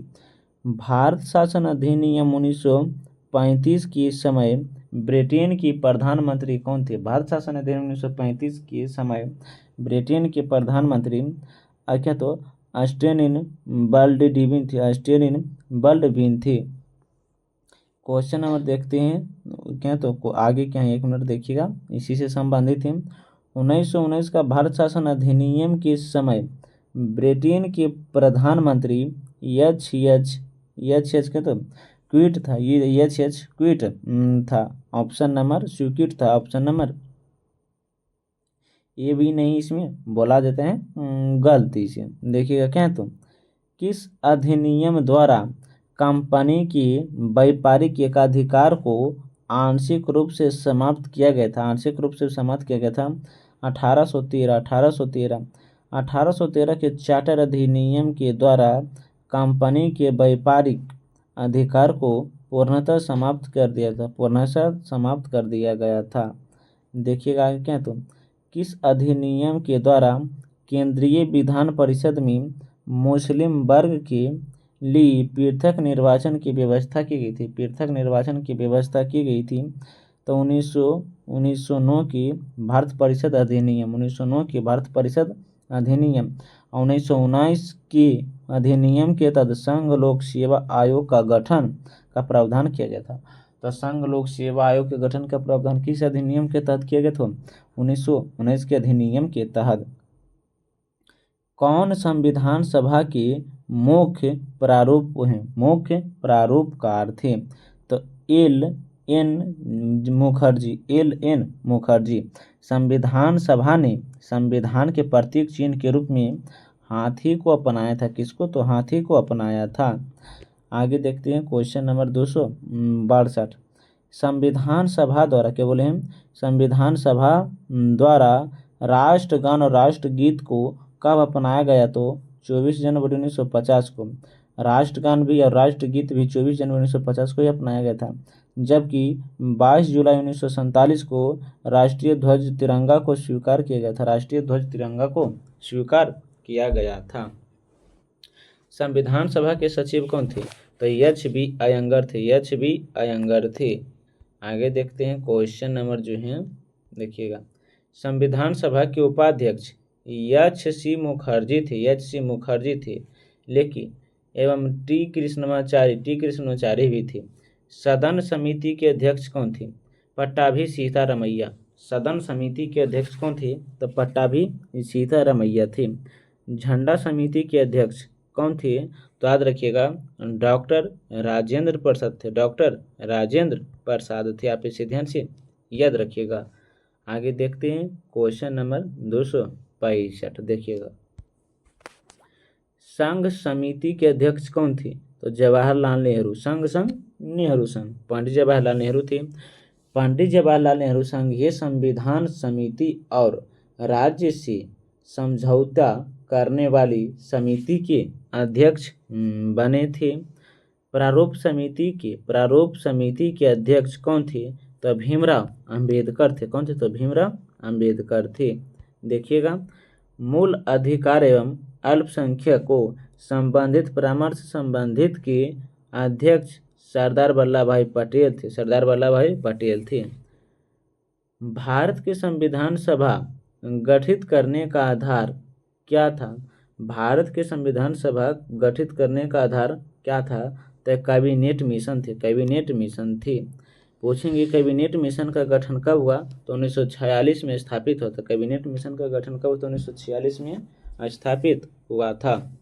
भारत शासन अधिनियम 1935 के समय ब्रिटेन की प्रधानमंत्री कौन थे। भारत शासन अधिनियम 1935 के समय ब्रिटेन के प्रधानमंत्री क्या, तो ऑस्टिन बल्डविन थे, ऑस्टिन बल्डविन थे। क्वेश्चन नंबर देखते हैं क्या, तो आगे क्या है, 1 मिनट देखिएगा, इसी से संबंधित है। 1919 का भारत शासन अधिनियम के समय ब्रिटेन के प्रधानमंत्री एच क्या, तो क्विट था, ये एच क्विट था। ऑप्शन नंबर स्वीकृत था, ऑप्शन नंबर ये भी नहीं, इसमें बोला देते हैं गलती से। देखिएगा क्या, तो किस अधिनियम द्वारा कंपनी की व्यापारिक एकाधिकार को आंशिक रूप से समाप्त किया गया था, आंशिक रूप से समाप्त किया गया था। 1813 के चार्टर अधिनियम के द्वारा कंपनी के व्यापारिक अधिकार को पूर्णतः समाप्त कर दिया था, पूर्णतः समाप्त कर दिया गया था। देखिएगा आगे क्या, तो किस अधिनियम के द्वारा केंद्रीय विधान परिषद में मुस्लिम वर्ग के लिए पृथक निर्वाचन की व्यवस्था की गई थी, पृथक निर्वाचन की व्यवस्था की गई थी, तो 1909 की भारत परिषद अधिनियम, 1909 की भारत परिषद अधिनियम, 1919 के अधिनियम के तहत संघ लोक सेवा आयोग का गठन का प्रावधान किया गया था। तो संघ लोक सेवा आयोग के गठन का प्रावधान किस अधिनियम के तहत किया गया था, 1919 के अधिनियम के तहत। कौन संविधान सभा के मुख्य प्रारूप हैं, मुख्य प्रारूपकार थे, तो LN मुखर्जी। संविधान सभा ने संविधान के प्रतीक चिन्ह के रूप में हाथी को अपनाया था, किसको, तो हाथी को अपनाया था। आगे देखते हैं क्वेश्चन नंबर 262, संविधान सभा द्वारा, क्या बोले हम, संविधान सभा द्वारा राष्ट्रगान और राष्ट्रगीत को कब अपनाया गया? तो 24 जनवरी 1950 को। राष्ट्रगान भी और राष्ट्रगीत भी 24 जनवरी 1950 को ही अपनाया गया था, जबकि 22 जुलाई 1947 को राष्ट्रीय ध्वज तिरंगा को स्वीकार किया गया था। राष्ट्रीय ध्वज तिरंगा को स्वीकार किया गया था। संविधान सभा के सचिव कौन थे? तो एच.बी. अयंगर थे। एच.बी. अयंगर थे। आगे देखते हैं क्वेश्चन नंबर जो है, देखिएगा। संविधान सभा के उपाध्यक्ष एच.सी. मुखर्जी थे। एच.सी. मुखर्जी थे, लेकिन एवं टी कृष्णमाचारी भी थे। सदन समिति के अध्यक्ष कौन थे? पट्टाभी सीतारमैया। सदन समिति के अध्यक्ष कौन थे? तो पट्टाभी सीतारमैया थे। झंडा समिति के अध्यक्ष कौन थे? तो याद रखिएगा, डॉक्टर राजेंद्र प्रसाद थे। डॉक्टर राजेंद्र प्रसाद थे। आप इसे ध्यान से याद रखिएगा। आगे देखते हैं क्वेश्चन नंबर 265। देखिएगा, संघ समिति के अध्यक्ष कौन थे? तो जवाहरलाल नेहरू। संघ नेहरू संघ, पंडित जवाहरलाल नेहरू थे। पंडित जवाहरलाल नेहरू संघ ये संविधान समिति और राज्य से समझौता करने वाली समिति के अध्यक्ष बने थे। प्रारूप समिति के अध्यक्ष कौन थे? तो भीमराव अंबेडकर थे। कौन थे? तो भीमराव अंबेडकर थे। देखिएगा, मूल अधिकार एवं अल्पसंख्यकों संबंधित परामर्श संबंधित के अध्यक्ष सरदार वल्लभ भाई पटेल थे। सरदार वल्लभ भाई पटेल थे। भारत के संविधान सभा गठित करने का आधार क्या था? भारत के संविधान सभा गठित करने का आधार क्या था? तो कैबिनेट मिशन थे। कैबिनेट मिशन थे। पूछेंगे कैबिनेट मिशन का गठन कब हुआ? तो 1946 में स्थापित हुआ था। कैबिनेट मिशन का गठन कब हुआ? तो 1946 में स्थापित हुआ था।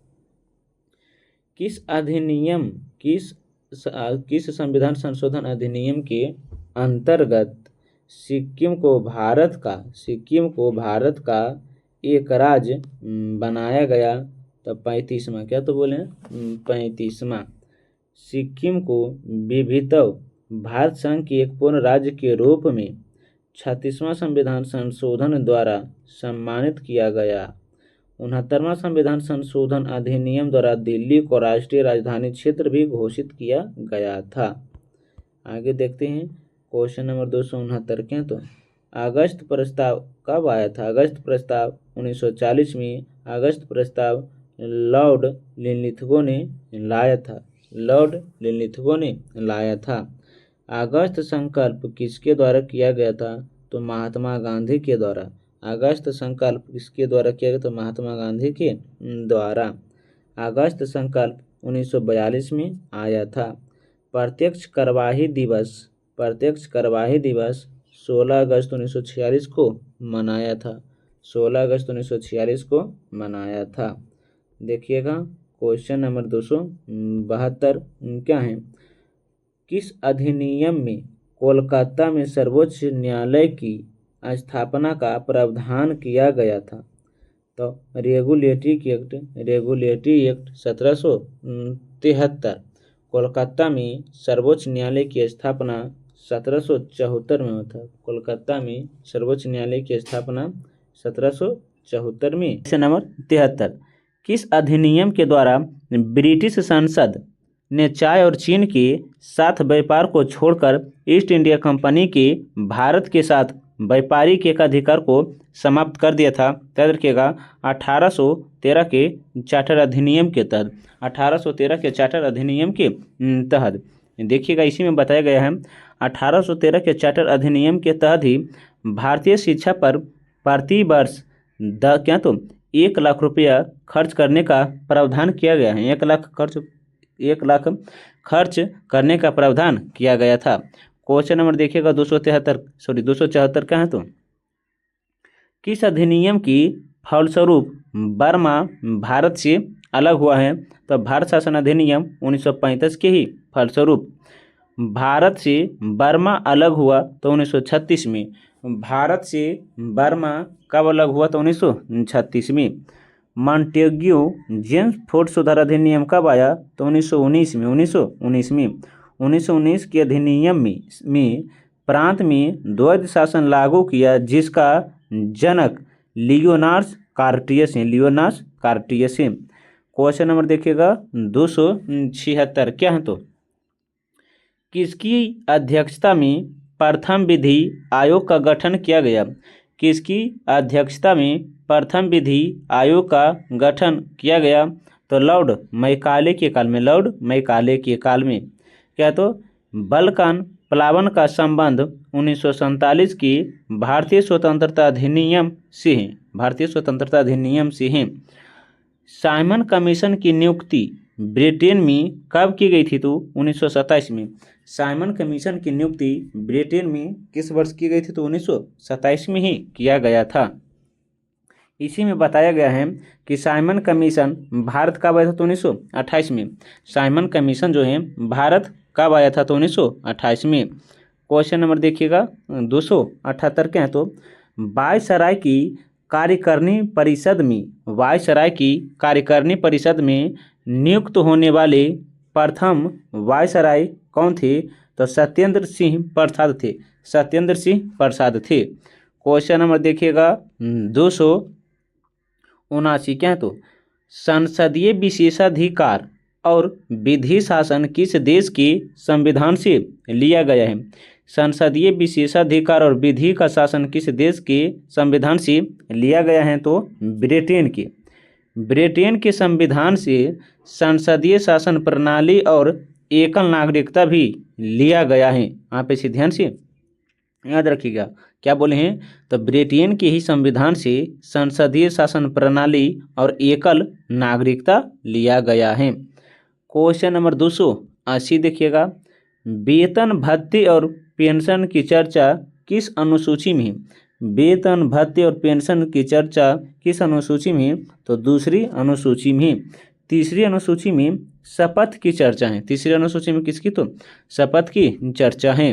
किस संविधान संशोधन अधिनियम के अंतर्गत सिक्किम को भारत का एक राज्य बनाया गया? तो 35वां, क्या तो बोले 35वां। सिक्किम को विभिन्न भारत संघ के एक पूर्ण राज्य के रूप में 36वां संविधान संशोधन द्वारा सम्मानित किया गया। 69वां संविधान संशोधन अधिनियम द्वारा दिल्ली को राष्ट्रीय राजधानी क्षेत्र भी घोषित किया गया था। आगे देखते हैं क्वेश्चन नंबर 269 के। तो अगस्त प्रस्ताव कब आया था? अगस्त प्रस्ताव 1940 में अगस्त प्रस्ताव लॉर्ड लिनलिथगो ने लाया था। लॉर्ड लिनलिथगो ने लाया था। अगस्त संकल्प किसके द्वारा किया गया था? तो महात्मा गांधी के द्वारा। अगस्त संकल्प किसके द्वारा किया गया? तो महात्मा गांधी के द्वारा। अगस्त संकल्प 1942 में आया था। प्रत्यक्ष कार्यवाही दिवस 16 अगस्त 1946 को मनाया था। 16 अगस्त 1946 को मनाया था। देखिएगा क्वेश्चन नंबर 272 क्या है? किस अधिनियम में कोलकाता में सर्वोच्च न्यायालय की स्थापना का प्रावधान किया गया था? तो रेगुलेटरी एक्ट 1773। कोलकाता में सर्वोच्च न्यायालय की स्थापना 1774 में हुआ था। कोलकाता में सर्वोच्च न्यायालय की स्थापना 1774 में। क्वेश्चन नंबर 73, किस अधिनियम के द्वारा ब्रिटिश संसद ने चाय और चीन के साथ व्यापार को छोड़कर ईस्ट इंडिया कंपनी के भारत के साथ व्यापारिक एकाधिकार को समाप्त कर दिया था? याद रखिएगा 1813 के चार्टर अधिनियम के तहत। 1813 के चार्टर अधिनियम के तहत देखिएगा, इसी में बताया गया है 1813 के चार्टर अधिनियम के तहत ही भारतीय शिक्षा पर प्रति वर्ष 1 लाख रुपया खर्च करने का प्रावधान किया गया है। 1 लाख खर्च करने का प्रावधान किया गया था। क्वेश्चन नंबर देखिएगा 274 का है। तो किस अधिनियम की फलस्वरूप बर्मा भारत से अलग हुआ है? तो भारत शासन अधिनियम 1935 के ही फलस्वरूप भारत से बर्मा अलग हुआ तो 1936 में। भारत से बर्मा कब अलग हुआ? तो 1936 में। मॉन्टेग्यू जेम्स फोर्ड सुधार अधिनियम कब आया? तो 1919 में। 1919 के अधिनियम में प्रांत में द्वैध शासन लागू किया, जिसका जनक लियोनार्ड कार्टियस है। लियोनार्ड कार्टियस है। क्वेश्चन नंबर देखिएगा 276 क्या है तो किसकी अध्यक्षता में प्रथम विधि आयोग का गठन किया गया? किसकी अध्यक्षता में प्रथम विधि आयोग का गठन किया गया? तो लॉर्ड मैकाले के काल में। लॉर्ड मैकाले के काल में। क्या तो बल्कन प्लावन का संबंध 1947 की भारतीय स्वतंत्रता अधिनियम से है। भारतीय स्वतंत्रता अधिनियम से है। साइमन कमीशन की नियुक्ति ब्रिटेन में कब की गई थी? तो 1927 में। साइमन कमीशन की नियुक्ति ब्रिटेन में किस वर्ष की गई थी? तो 1927 में ही किया गया था। इसी में बताया गया है कि साइमन कमीशन भारत कब आया था? तो 1928 में। साइमन कमीशन जो है भारत कब आया था? तो 1928 में। क्वेश्चन नंबर देखिएगा 278 क्या है तो वायसराय की कार्यकारिणी परिषद में, वायसराय की कार्यकारिणी परिषद में नियुक्त होने वाले प्रथम वायसराय कौन थे? तो सत्येंद्र सिंह प्रसाद थे। सत्येंद्र सिंह प्रसाद थे। क्वेश्चन नंबर देखिएगा 279 क्या है तो संसदीय विशेषाधिकार और विधि शासन किस देश के संविधान से लिया गया है? संसदीय विशेषाधिकार और विधि का शासन किस देश के संविधान से लिया गया है? तो ब्रिटेन के। ब्रिटेन के संविधान से संसदीय शासन प्रणाली और एकल नागरिकता भी लिया गया है। यहाँ पे से ध्यान से याद रखिएगा क्या बोले हैं? तो ब्रिटेन के ही संविधान से संसदीय शासन प्रणाली और एकल नागरिकता लिया गया है। क्वेश्चन नंबर 280 देखिएगा वेतन भत्ते और पेंशन की चर्चा किस अनुसूची में है? वेतन भत्ते और पेंशन की चर्चा किस अनुसूची में है? तो दूसरी अनुसूची में। तीसरी अनुसूची में शपथ की चर्चा है। तीसरी अनुसूची में किसकी? तो शपथ की चर्चा है।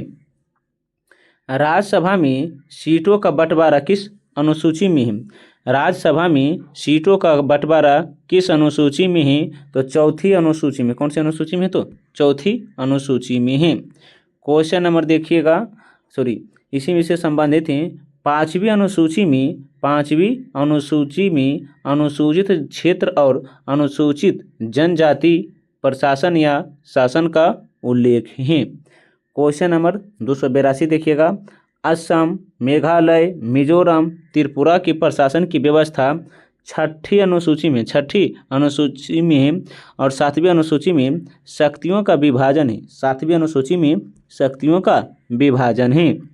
राज्यसभा में सीटों का बंटवारा किस अनुसूची में है? राज्यसभा में सीटों का बंटवारा किस अनुसूची में है? तो चौथी अनुसूची में। कौन सी अनुसूची में? तो चौथी अनुसूची में है। क्वेश्चन नंबर देखिएगा इसी में से संबंधित हैं। पांचवी अनुसूची में अनुसूचित क्षेत्र और अनुसूचित जनजाति प्रशासन या शासन का उल्लेख है। क्वेश्चन नंबर 282 देखिएगा असम, मेघालय, मिजोरम, त्रिपुरा की प्रशासन की व्यवस्था छठी अनुसूची में है और सातवीं अनुसूची में शक्तियों का विभाजन है। सातवीं अनुसूची में शक्तियों का विभाजन है।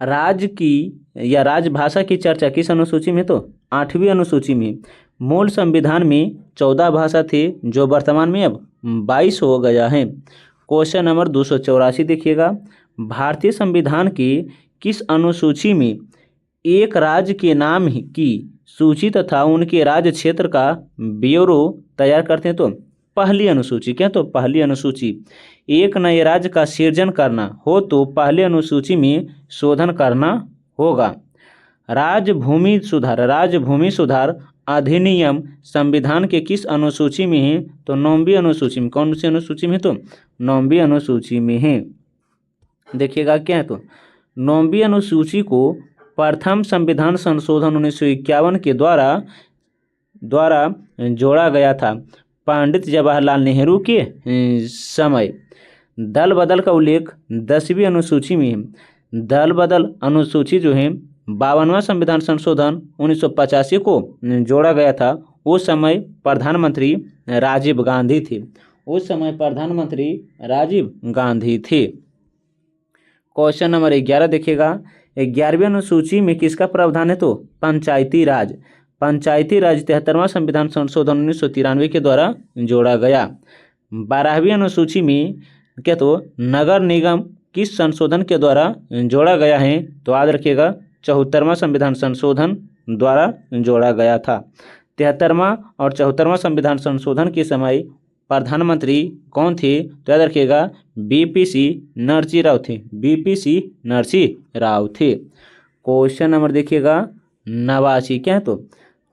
राज्य की या राजभाषा की चर्चा किस अनुसूची में? तो आठवीं अनुसूची में। मूल संविधान में 14 भाषा थे जो वर्तमान में अब 22 हो गया है। क्वेश्चन नंबर 284 देखिएगा भारतीय संविधान के किस अनुसूची में एक राज्य के नाम की सूची तथा उनके राज्य क्षेत्र का ब्यौरा तैयार करते हैं? तो पहली अनुसूची। क्या? तो पहली अनुसूची। एक नए राज्य का सृजन करना हो तो पहली अनुसूची में शोधन करना होगा। राजभूमि सुधार अधिनियम संविधान के किस अनुसूची में है? तो 9वीं अनुसूची में। कौन सी अनुसूची में? तो 9वीं अनुसूची में है। देखिएगा क्या है तो 9वीं अनुसूची को प्रथम संविधान संशोधन 1951 के द्वारा जोड़ा गया था पंडित जवाहरलाल नेहरू के समय। दल बदल का उल्लेख 10वीं अनुसूची में है। दल बदल अनुसूची जो है 52वां संविधान संशोधन 1985 को जोड़ा गया था। उस समय प्रधानमंत्री राजीव गांधी थे। उस समय प्रधानमंत्री राजीव गांधी थे। क्वेश्चन नंबर 11 देखिएगा 11वीं अनुसूची में किसका प्रावधान है? तो पंचायती राज। पंचायती राज 73वां संविधान संशोधन 1993 के द्वारा जोड़ा गया। 12वीं अनुसूची में क्या? तो नगर निगम किस संशोधन के द्वारा जोड़ा गया है? तो याद रखिएगा 74वां संविधान संशोधन द्वारा जोड़ा गया था। 73वां और 74वां संविधान संशोधन के समय प्रधानमंत्री कौन थे? तो याद रखिएगा बीपीसी नरसिंह राव थे। बीपीसी नरसिंह राव थे। क्वेश्चन नंबर देखिएगा 89 क्या है? तो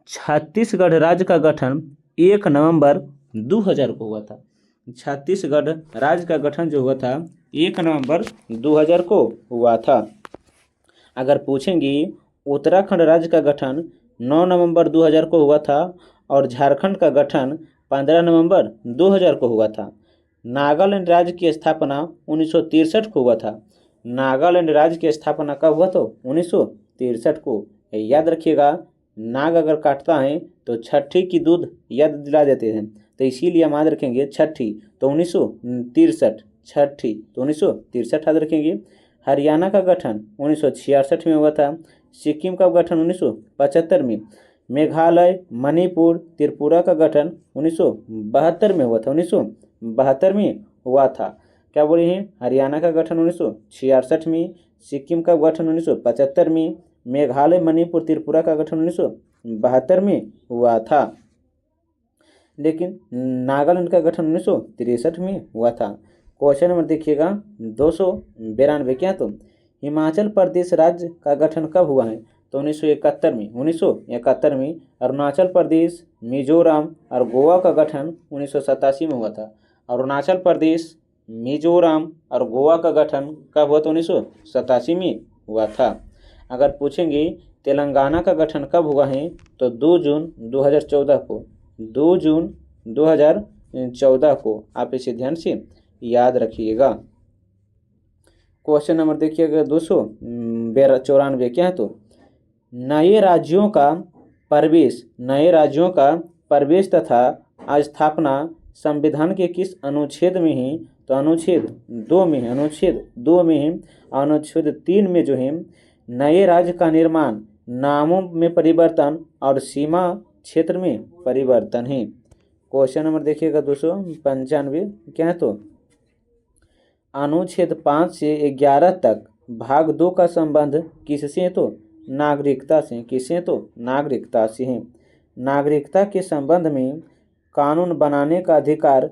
छत्तीसगढ़ राज्य का गठन 1 नवंबर 2000 को हुआ था। छत्तीसगढ़ राज्य का गठन जो हुआ था 1 नवंबर 2000 को हुआ था। अगर पूछेंगे उत्तराखंड राज्य का गठन 9 नवंबर 2000 को हुआ था और झारखंड का गठन 15 नवंबर 2000 को हुआ था। नागालैंड राज्य की स्थापना 1963 को हुआ था। नागालैंड राज्य की स्थापना कब हुआ तो 1963 को। याद रखिएगा, नाग अगर काटता है तो छठी की दूध याद दिला देते हैं, तो इसीलिए हम याद रखेंगे छठी तो 1963, छठी तो 1963 याद रखेंगे। हरियाणा का गठन 1966 में हुआ था। सिक्किम का गठन 1975 में। मेघालय, मणिपुर, त्रिपुरा का गठन 1972 में हुआ था। 1972 में हुआ था। क्या बोले हैं? हरियाणा का गठन 1966 में, सिक्किम का गठन 1975 में, मेघालय, मणिपुर, त्रिपुरा का गठन 1972 में हुआ था। लेकिन नागालैंड का गठन 1963 में हुआ था। क्वेश्चन नंबर देखिएगा 292। क्या तो हिमाचल प्रदेश राज्य का गठन कब हुआ है तो 1971 में। 1971 में। अरुणाचल प्रदेश, मिजोरम और गोवा का गठन 1987 में हुआ था। अरुणाचल प्रदेश, मिजोरम और गोवा का गठन कब हुआ तो 1987 में हुआ था। अगर पूछेंगे तेलंगाना का गठन कब हुआ है तो 2 जून 2014 को। 2 जून 2014 को। आप इसे ध्यान से याद रखिएगा। क्वेश्चन नंबर देखिएगा 294। क्या है तो नए राज्यों का प्रवेश तथा स्थापना संविधान के किस अनुच्छेद में है तो अनुच्छेद 2 में है। अनुच्छेद 2 में है। अनुच्छेद 3 में जो है नए राज्य का निर्माण, नामों में परिवर्तन और सीमा क्षेत्र में परिवर्तन है। क्वेश्चन नंबर देखिएगा 295। क्या है तो अनुच्छेद 5 से 11 तक भाग 2 का संबंध किससे है तो नागरिकता से। किससे तो नागरिकता से है। नागरिकता के संबंध में कानून बनाने का अधिकार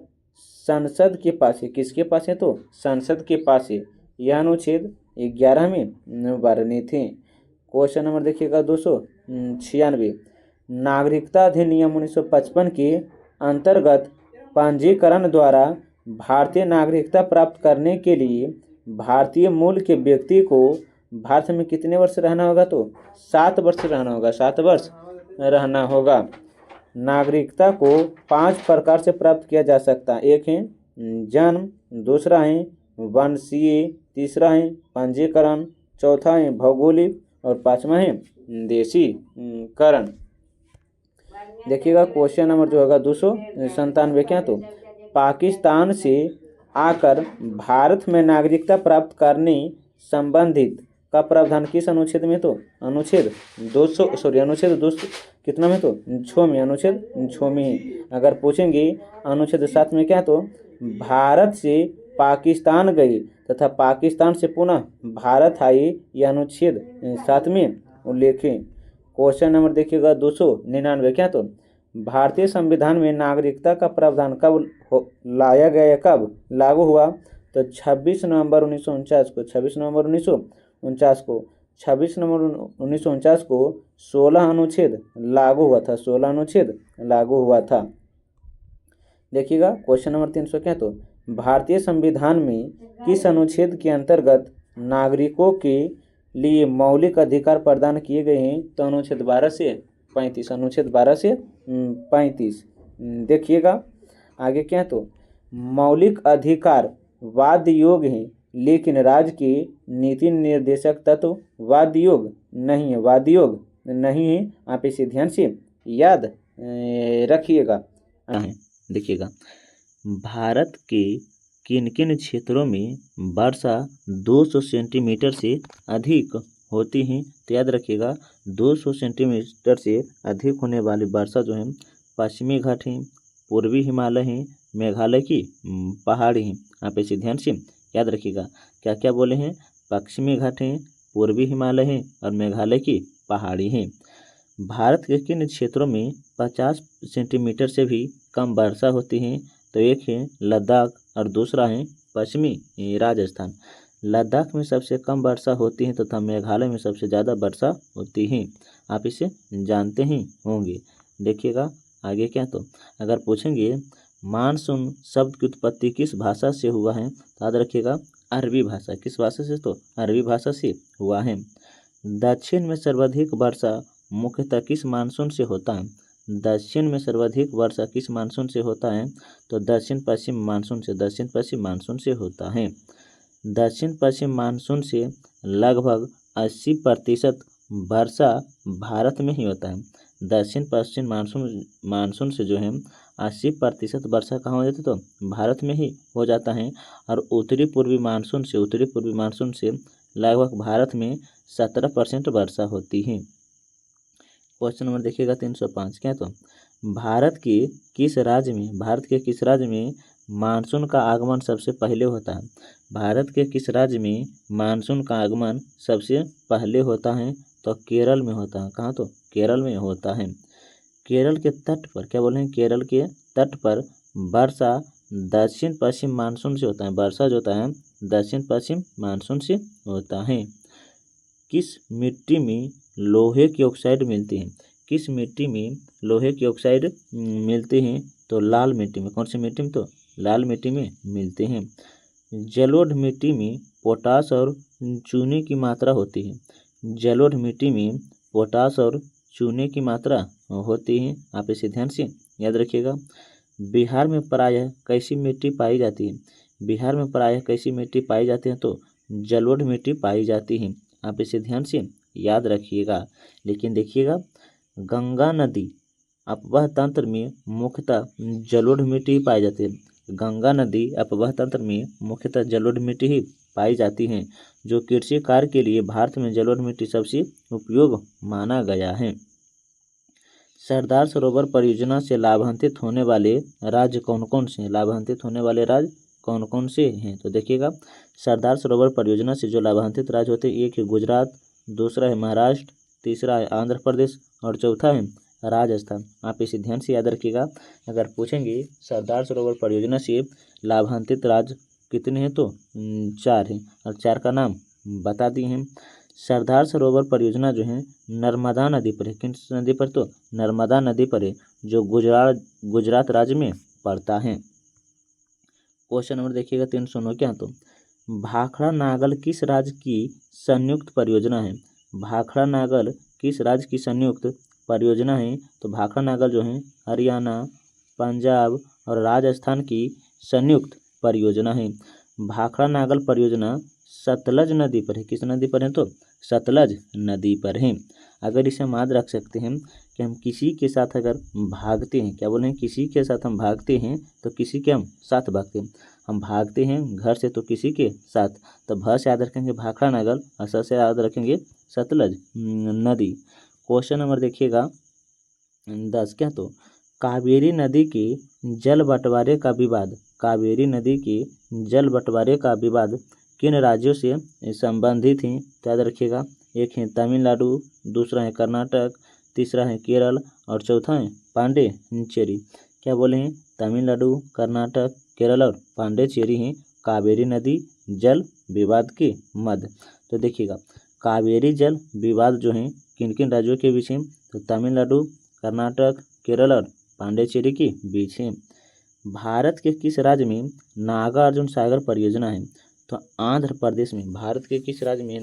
संसद के पास है। किसके पास है तो संसद के पास है। यह अनुच्छेद 11 में वर्णित है। क्वेश्चन नंबर देखिएगा 296। नागरिकता अधिनियम 1955 के अंतर्गत पंजीकरण द्वारा भारतीय नागरिकता प्राप्त करने के लिए भारतीय मूल के व्यक्ति को भारत में कितने वर्ष रहना होगा तो 7 वर्ष रहना होगा। 7 वर्ष रहना होगा। नागरिकता को 5 प्रकार से प्राप्त किया जा सकता है। एक है जन्म, दूसरा है वंशीय, तीसरा है पंजीकरण, चौथा है भौगोलिक और 5वां है देशीकरण। देखिएगा क्वेश्चन नंबर जो होगा 297। क्या तो पाकिस्तान से आकर भारत में नागरिकता प्राप्त करने संबंधित का प्रावधान किस अनुच्छेद में तो अनुच्छेद 200 कितना में तो 6 में। अनुच्छेद 6 में है। अगर पूछेंगे अनुच्छेद 7 में क्या तो भारत से पाकिस्तान गई तथा पाकिस्तान से पुनः भारत आई, यह अनुच्छेद 7 में उल्लेख है। क्वेश्चन नंबर देखिएगा 299। क्या तो भारतीय संविधान में नागरिकता का प्रावधान कब लाया गया, कब लागू हुआ तो 26 नवंबर 1949 को। 26 नवंबर 1949 को। 26 नवंबर 1949 को 16 अनुच्छेद लागू हुआ था। 16 अनुच्छेद लागू हुआ था। देखिएगा क्वेश्चन नंबर 300। क्या तो भारतीय संविधान में किस अनुच्छेद के अंतर्गत नागरिकों के लिए मौलिक अधिकार प्रदान किए गए हैं तो अनुच्छेद 12 से 35। अनुच्छेद 12 से 35। देखिएगा आगे क्या तो मौलिक अधिकार वाद्य योग हैं लेकिन राज्य के नीति निर्देशक तत्व वाद्य योग नहीं है। वाद्य योग नहीं है। आप इसे ध्यान से याद रखिएगा। देखिएगा भारत के किन किन क्षेत्रों में वर्षा 200 सेंटीमीटर से अधिक होती हैं तो याद रखिएगा 200 सेंटीमीटर से अधिक होने वाली वर्षा जो है पश्चिमी घाट हैं, पूर्वी हिमालय हैं, मेघालय की पहाड़ी हैं। आप इसे ध्यान से याद रखिएगा। क्या क्या बोले हैं? पश्चिमी घाट हैं, पूर्वी हिमालय हैं और मेघालय की पहाड़ी हैं। भारत के किन क्षेत्रों में 50 सेंटीमीटर से भी कम वर्षा होती है तो एक है लद्दाख और दूसरा है पश्चिमी राजस्थान। लद्दाख में सबसे कम वर्षा होती है तथा मेघालय में सबसे ज़्यादा वर्षा होती है। आप इसे जानते ही होंगे। देखिएगा आगे क्या तो अगर पूछेंगे मानसून शब्द की उत्पत्ति किस भाषा से हुआ है? तो याद रखिएगा अरबी भाषा। किस भाषा से? तो अरबी भाषा से हुआ है। दक्षिण में सर्वाधिक वर्षा मुख्यतः किस मानसून से होता है? दक्षिण में सर्वाधिक वर्षा किस मानसून से होता है? तो दक्षिण पश्चिम मानसून से, दक्षिण पश्चिम मानसून से होता है। दक्षिण पश्चिम मानसून से लगभग 80% वर्षा भारत में ही होता है। दक्षिण पश्चिम मानसून से जो है 80% वर्षा कहाँ हो जाती? तो भारत में ही हो जाता है। और उत्तरी पूर्वी मानसून से लगभग भारत में 17% वर्षा होती है। क्वेश्चन नंबर देखिएगा 305 क्या? तो भारत के किस राज्य में मानसून का आगमन सबसे पहले होता है? भारत के किस राज्य में मानसून का आगमन सबसे पहले होता है? तो केरल में होता है। कहाँ? तो केरल में होता है। केरल के तट पर, क्या बोले हैं? केरल के तट पर वर्षा दक्षिण पश्चिम मानसून से होता है। वर्षा जो होता है दक्षिण पश्चिम मानसून से होता है। किस मिट्टी में लोहे की ऑक्साइड मिलती है? किस मिट्टी में लोहे की ऑक्साइड मिलते हैं? तो लाल मिट्टी में। कौन सी मिट्टी में? तो लाल मिट्टी में मिलते हैं। जलोढ़ मिट्टी में पोटास और चूने की मात्रा होती है। जलोढ़ मिट्टी में पोटास और चूने की मात्रा होती है। आप इसे ध्यान से याद रखिएगा। बिहार में प्रायः कैसी मिट्टी पाई जाती है? बिहार में प्रायः कैसी मिट्टी पाई जाती है? तो जलोढ़ मिट्टी पाई जाती है। आप इसे ध्यान से याद रखिएगा। लेकिन देखिएगा गंगा नदी अपवह तंत्र में मुख्यतः जलोढ़ मिट्टी ही पाई जाती है। गंगा नदी अपवह तंत्र में मुख्यतः जलोढ़ मिट्टी ही पाई जाती है। जो कृषि कार्य के लिए भारत में जलोढ़ मिट्टी सबसे उपयोग माना गया है। सरदार सरोवर परियोजना से लाभान्वित होने वाले राज्य कौन कौन से हैं? लाभान्वित होने वाले राज्य कौन कौन से हैं? तो देखिएगा सरदार सरोवर परियोजना से जो लाभान्वित राज्य होते हैं, एक है गुजरात, दूसरा है महाराष्ट्र, तीसरा है आंध्र प्रदेश और चौथा है राजस्थान। आप इसे ध्यान से याद रखिएगा। अगर पूछेंगे सरदार सरोवर परियोजना से लाभान्वित राज्य कितने हैं? तो 4 हैं और 4 का नाम बता दिए हैं। सरदार सरोवर परियोजना जो है नर्मदा नदी पर है। किस नदी पर? तो नर्मदा नदी पर है, जो गुजरात राज्य में पड़ता है। क्वेश्चन नंबर देखिएगा 309 क्या? तो भाखड़ा नागल किस राज्य की संयुक्त परियोजना है? भाखड़ा नागल किस राज्य की संयुक्त परियोजना है? तो भाखड़ा नागल जो है हरियाणा, पंजाब और राजस्थान की संयुक्त परियोजना है। भाखड़ा नागल परियोजना सतलज नदी पर है। किस नदी पर है? तो सतलज नदी पर है। अगर इसे हम याद रख सकते हैं कि हम किसी के साथ अगर भागते हैं, क्या बोले हैं? किसी के साथ हम भागते हैं तो किसी के हम साथ भागते हैं। हम भागते हैं घर से तो किसी के साथ, तो भ से याद रखेंगे भाखड़ा नागल और स से याद रखेंगे सतलज नदी। क्वेश्चन नंबर देखिएगा 10 क्या? तो कावेरी नदी के जल बंटवारे का विवाद, कावेरी नदी के जल बंटवारे का विवाद किन राज्यों से संबंधित हैं? तो याद रखिएगा एक है तमिलनाडु, दूसरा है कर्नाटक, तीसरा है केरल और चौथा है पांडिचेरी। क्या बोले हैं? तमिलनाडु, कर्नाटक, केरल और पांडिचेरी हैं कावेरी नदी जल विवाद के मध्य। तो देखिएगा कावेरी जल विवाद जो है किन किन राज्यों के बीच है? तो तमिलनाडु, कर्नाटक, केरल और पांडिचेरी के बीच है। भारत के किस राज्य में नागार्जुन सागर परियोजना है? तो आंध्र प्रदेश में। भारत के किस राज्य में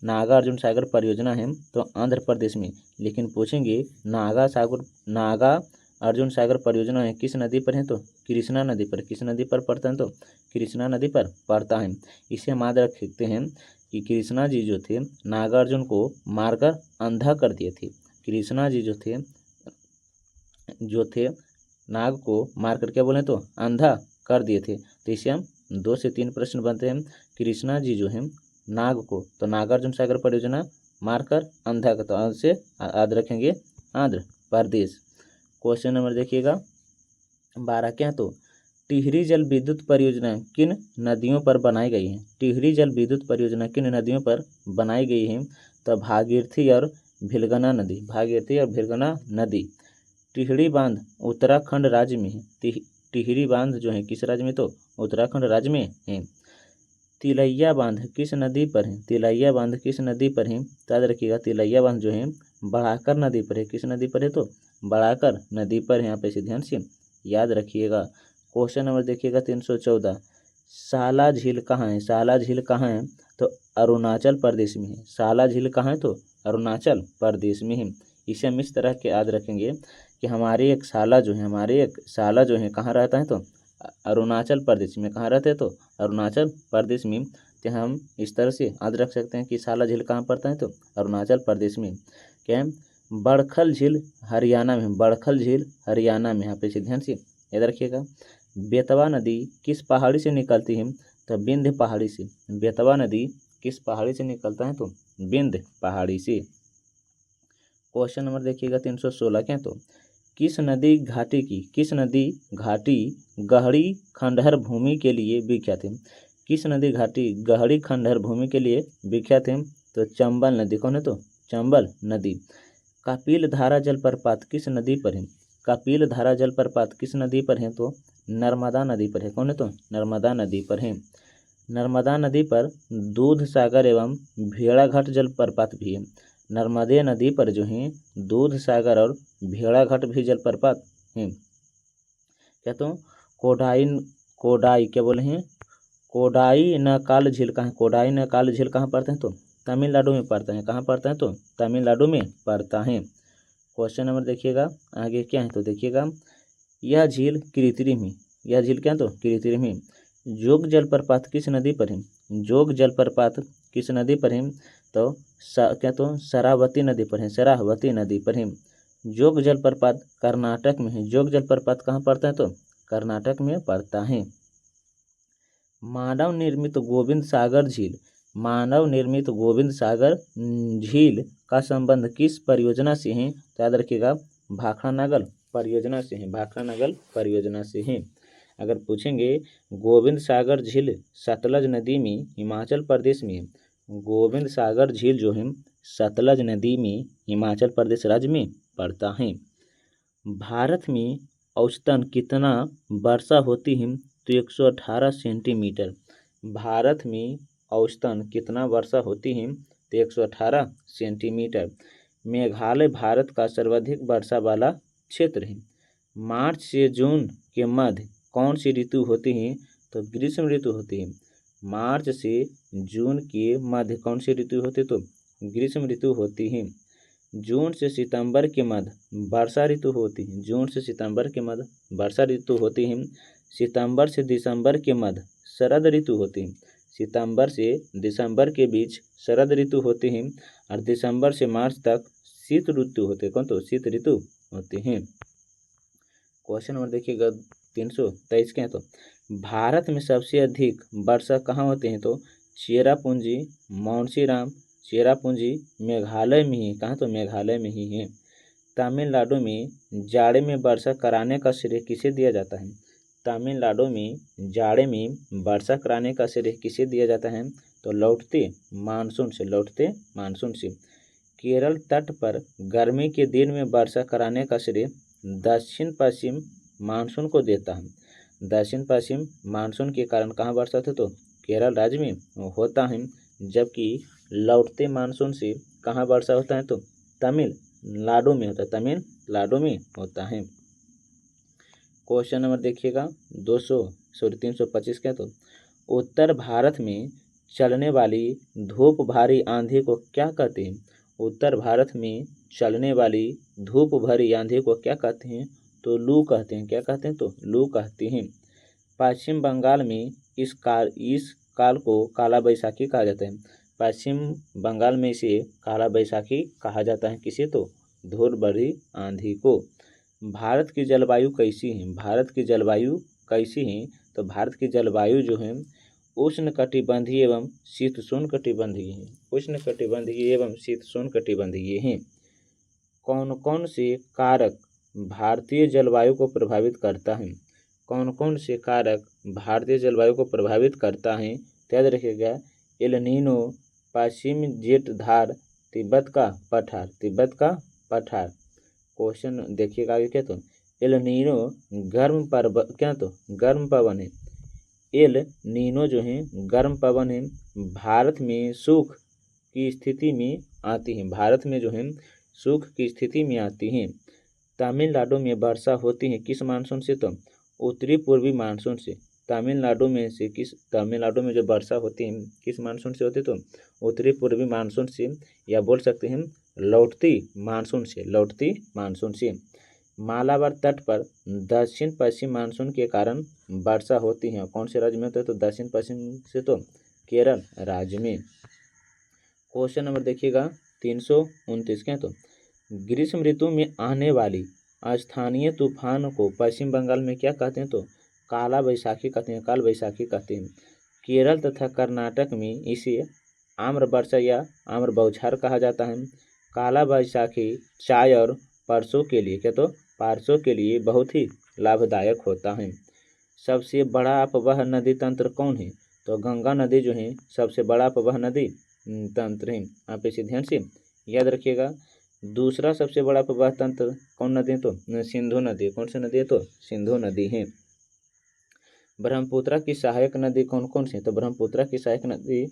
नागार्जुन सागर परियोजना है? तो आंध्र प्रदेश में। लेकिन पूछेंगे नागा अर्जुन सागर परियोजना है किस नदी पर है? तो कृष्णा नदी पर। किस नदी पर पड़ता है? तो कृष्णा नदी पर पड़ता है। इसे हम याद रख सकते हैं कि कृष्णा जी जो थे नागार्जुन को मारकर अंधा कर दिए थे। कृष्णा जी जो थे नाग को मारकर क्या बोले? तो अंधा कर दिए थे। तो इसे हम 2 से 3 प्रश्न बनते हैं। कृष्णा जी जो है नाग को, तो नागार्जुन सागर परियोजना मारकर अंधा का, तो से याद रखेंगे आंध्र प्रदेश। क्वेश्चन नंबर देखिएगा 12 क्या? तो टिहरी जल विद्युत परियोजना किन नदियों पर बनाई गई है? टिहरी जल विद्युत परियोजना किन नदियों पर बनाई गई है? तो भागीरथी और भिलगना नदी। भागीरथी और भिलगना नदी। टिहरी बांध उत्तराखंड राज्य में है। टिहरी बांध जो है किस राज्य में? तो उत्तराखंड राज्य में है। तिलैया बांध किस नदी पर है? तिलैया बांध किस नदी पर है? याद रखिएगा तिलैया बांध जो है बढ़ाकर नदी पर है। किस नदी पर है? तो बढ़ाकर नदी पर है। यहाँ पे इसे ध्यान से याद रखिएगा। क्वेश्चन नंबर देखिएगा 314, साला झील कहाँ है? साला झील कहाँ है? तो अरुणाचल प्रदेश में है। साला झील कहाँ है? तो अरुणाचल प्रदेश में है। इसे हम इस तरह के याद रखेंगे कि हमारे एक साला जो है कहाँ रहता है? तो अरुणाचल प्रदेश में। कहाँ रहते हैं? तो अरुणाचल प्रदेश में। तो हम इस तरह से याद रख सकते हैं कि साला झील कहाँ पड़ता है? तो अरुणाचल प्रदेश में। क्या है? बड़खल झील हरियाणा में। बड़खल झील हरियाणा में। यहाँ पे ध्यान से याद रखिएगा। बेतवा नदी किस पहाड़ी से निकलती है? तो विंध्य पहाड़ी से। बेतवा नदी किस पहाड़ी से निकलता है? तो विंध्य पहाड़ी से। क्वेश्चन नंबर देखिएगा 316, क्या तो किस नदी घाटी गहरी खंडहर भूमि के लिए विख्यात है? किस नदी घाटी गहरी खंडहर भूमि के लिए विख्यात है? तो चंबल नदी। कौन है? तो चंबल नदी। कपिल धारा जलप्रपात किस नदी पर है? कपिल धारा जलप्रपात किस नदी पर है? तो नर्मदा नदी पर है। कौन है? तो नर्मदा नदी पर है। नर्मदा नदी पर दूध सागर एवं भेड़ाघाट जलप्रपात भी है। नर्मदे नदी पर जो है दूध सागर और भेड़ाघाट भी जलप्रपात है। क्या तो कोडाई क्या बोले हैं? कोडाई नकाल झील कहाँ है? कोडाई नकाल झील कहाँ पड़ता है? तो तमिलनाडु में पड़ता है। कहाँ पड़ता है? तो तमिलनाडु में पड़ता है। क्वेश्चन नंबर देखिएगा आगे क्या है? तो देखिएगा यह झील कृत्रिम है। यह झील क्या? तो कृत्रिम है। जोग जलप्रपात किस नदी पर है? जोग जलप्रपात किस नदी पर है? तो क्या तो शरावती नदी पर है। शरावती नदी पर है। जोग जलप्रपात कर्नाटक में है। जोग जलप्रपात कहाँ पड़ता है? तो कर्नाटक में पड़ता है। मानव निर्मित गोविंद सागर झील। मानव निर्मित गोविंद सागर झील का संबंध किस परियोजना से है? तो याद रखिएगा भाखड़ा नागल परियोजना से है। भाखड़ा नागल परियोजना से है। अगर पूछेंगे गोविंद सागर झील सतलज नदी में हिमाचल प्रदेश में है। गोविंद सागर झील जो है सतलज नदी में हिमाचल प्रदेश राज्य में पड़ता है। भारत में औसतन कितना वर्षा होती है? तो 118 सेंटीमीटर। भारत में औसतन कितना वर्षा होती है? तो 118 सेंटीमीटर। मेघालय भारत का सर्वाधिक वर्षा वाला क्षेत्र है। मार्च से जून के मध्य कौन सी ऋतु होती है? तो ग्रीष्म ऋतु होती है। मार्च से जून के मध्य कौन सी ऋतु होती है? तो ग्रीष्म ऋतु होती है। जून से सितंबर के मध्य वर्षा ऋतु होती है। जून से सितंबर के मध्य वर्षा ऋतु होती है। सितंबर से दिसंबर के मध्य शरद ऋतु होती है। सितंबर से दिसंबर के बीच शरद ऋतु होती है और दिसंबर से मार्च तक शीत ऋतु होती है। कौन? तो शीत ऋतु होती है। क्वेश्चन नंबर देखिएगा 323, क्या तो भारत में सबसे अधिक वर्षा कहाँ होते हैं? तो चेरापूंजी माउंसीराम चेरापूंजी मेघालय में ही। कहाँ? तो मेघालय में ही है। तमिलनाडु में जाड़े में वर्षा कराने का श्रेय किसे दिया जाता है? तमिलनाडु में जाड़े में वर्षा कराने का श्रेय किसे दिया जाता है? तो लौटते मानसून से। लौटते मानसून से। केरल तट पर गर्मी के दिन में वर्षा कराने का श्रेय दक्षिण पश्चिम मानसून को देता है। दक्षिण पश्चिम मानसून के कारण कहाँ वर्षा होती है? तो केरल राज्य में होता है। जबकि लौटते मानसून से कहाँ वर्षा होता है? तो तमिलनाडु में होता है। तमिलनाडु में होता है। क्वेश्चन नंबर देखिएगा 325, क्या तो उत्तर भारत में चलने वाली धूप भरी आंधी को क्या कहते हैं? उत्तर भारत में चलने वाली धूप भरी आंधी को क्या कहते हैं? तो लू कहते हैं। क्या कहते हैं? तो लू कहते हैं। पश्चिम बंगाल में इस काल को काला बैसाखी कहा जाता है। पश्चिम बंगाल में इसे काला बैसाखी कहा जाता है। किसे? तो धूल भरी आंधी को। भारत की जलवायु कैसी है? भारत की जलवायु कैसी है? तो भारत की जलवायु जो है उष्णकटिबंधीय एवं शीतोष्णकटिबंधीय है। उष्णकटिबंधीय एवं शीतोष्णकटिबंधीय है। कौन कौन से कारक भारतीय जलवायु को प्रभावित करता है? कौन कौन से कारक भारतीय जलवायु को प्रभावित करता है? याद रखिएगा एल नीनो, पश्चिमी जेट धार, तिब्बत का पठार। तिब्बत का पठार। क्वेश्चन देखिएगा आगे, क्या तो एल नीनो गर्म पवन है। एल नीनो जो है गर्म पवन है। भारत में सूख की स्थिति में आती है। भारत में जो है सूख की स्थिति में आती है। तमिलनाडु में वर्षा होती है किस मानसून से? तो उत्तरी पूर्वी मानसून से। तमिलनाडु में जो वर्षा होती है किस मानसून से होती है? तो उत्तरी पूर्वी मानसून से, या बोल सकते हैं लौटती मानसून से। मालाबार तट पर दक्षिण पश्चिम मानसून के कारण वर्षा होती है। कौन से राज्य में होता है? तो दक्षिण पश्चिम से, तो केरल राज्य में। क्वेश्चन नंबर देखिएगा 329 क्या? तो ग्रीष्म ऋतु में आने वाली स्थानीय तूफान को पश्चिम बंगाल में क्या कहते हैं? तो काला बैसाखी कहते हैं, काल बैसाखी कहते हैं। केरल तथा कर्नाटक में इसे आम्र वर्षा या आम्र बौछार कहा जाता है। काला बैसाखी चाय और परसों के लिए, क्या? तो पारसों के लिए बहुत ही लाभदायक होता है। सबसे बड़ा अपवह नदी तंत्र कौन है? तो गंगा नदी जो है सबसे बड़ा अपवह नदी तंत्र है। आप इसे ध्यान से याद रखिएगा। दूसरा सबसे बड़ा प्रवाह तंत्र कौन नदी है? तो सिंधु नदी। कौन सी नदी है? तो सिंधु नदी है। ब्रह्मपुत्र की सहायक नदी कौन कौन सी है? तो ब्रह्मपुत्र की सहायक नदी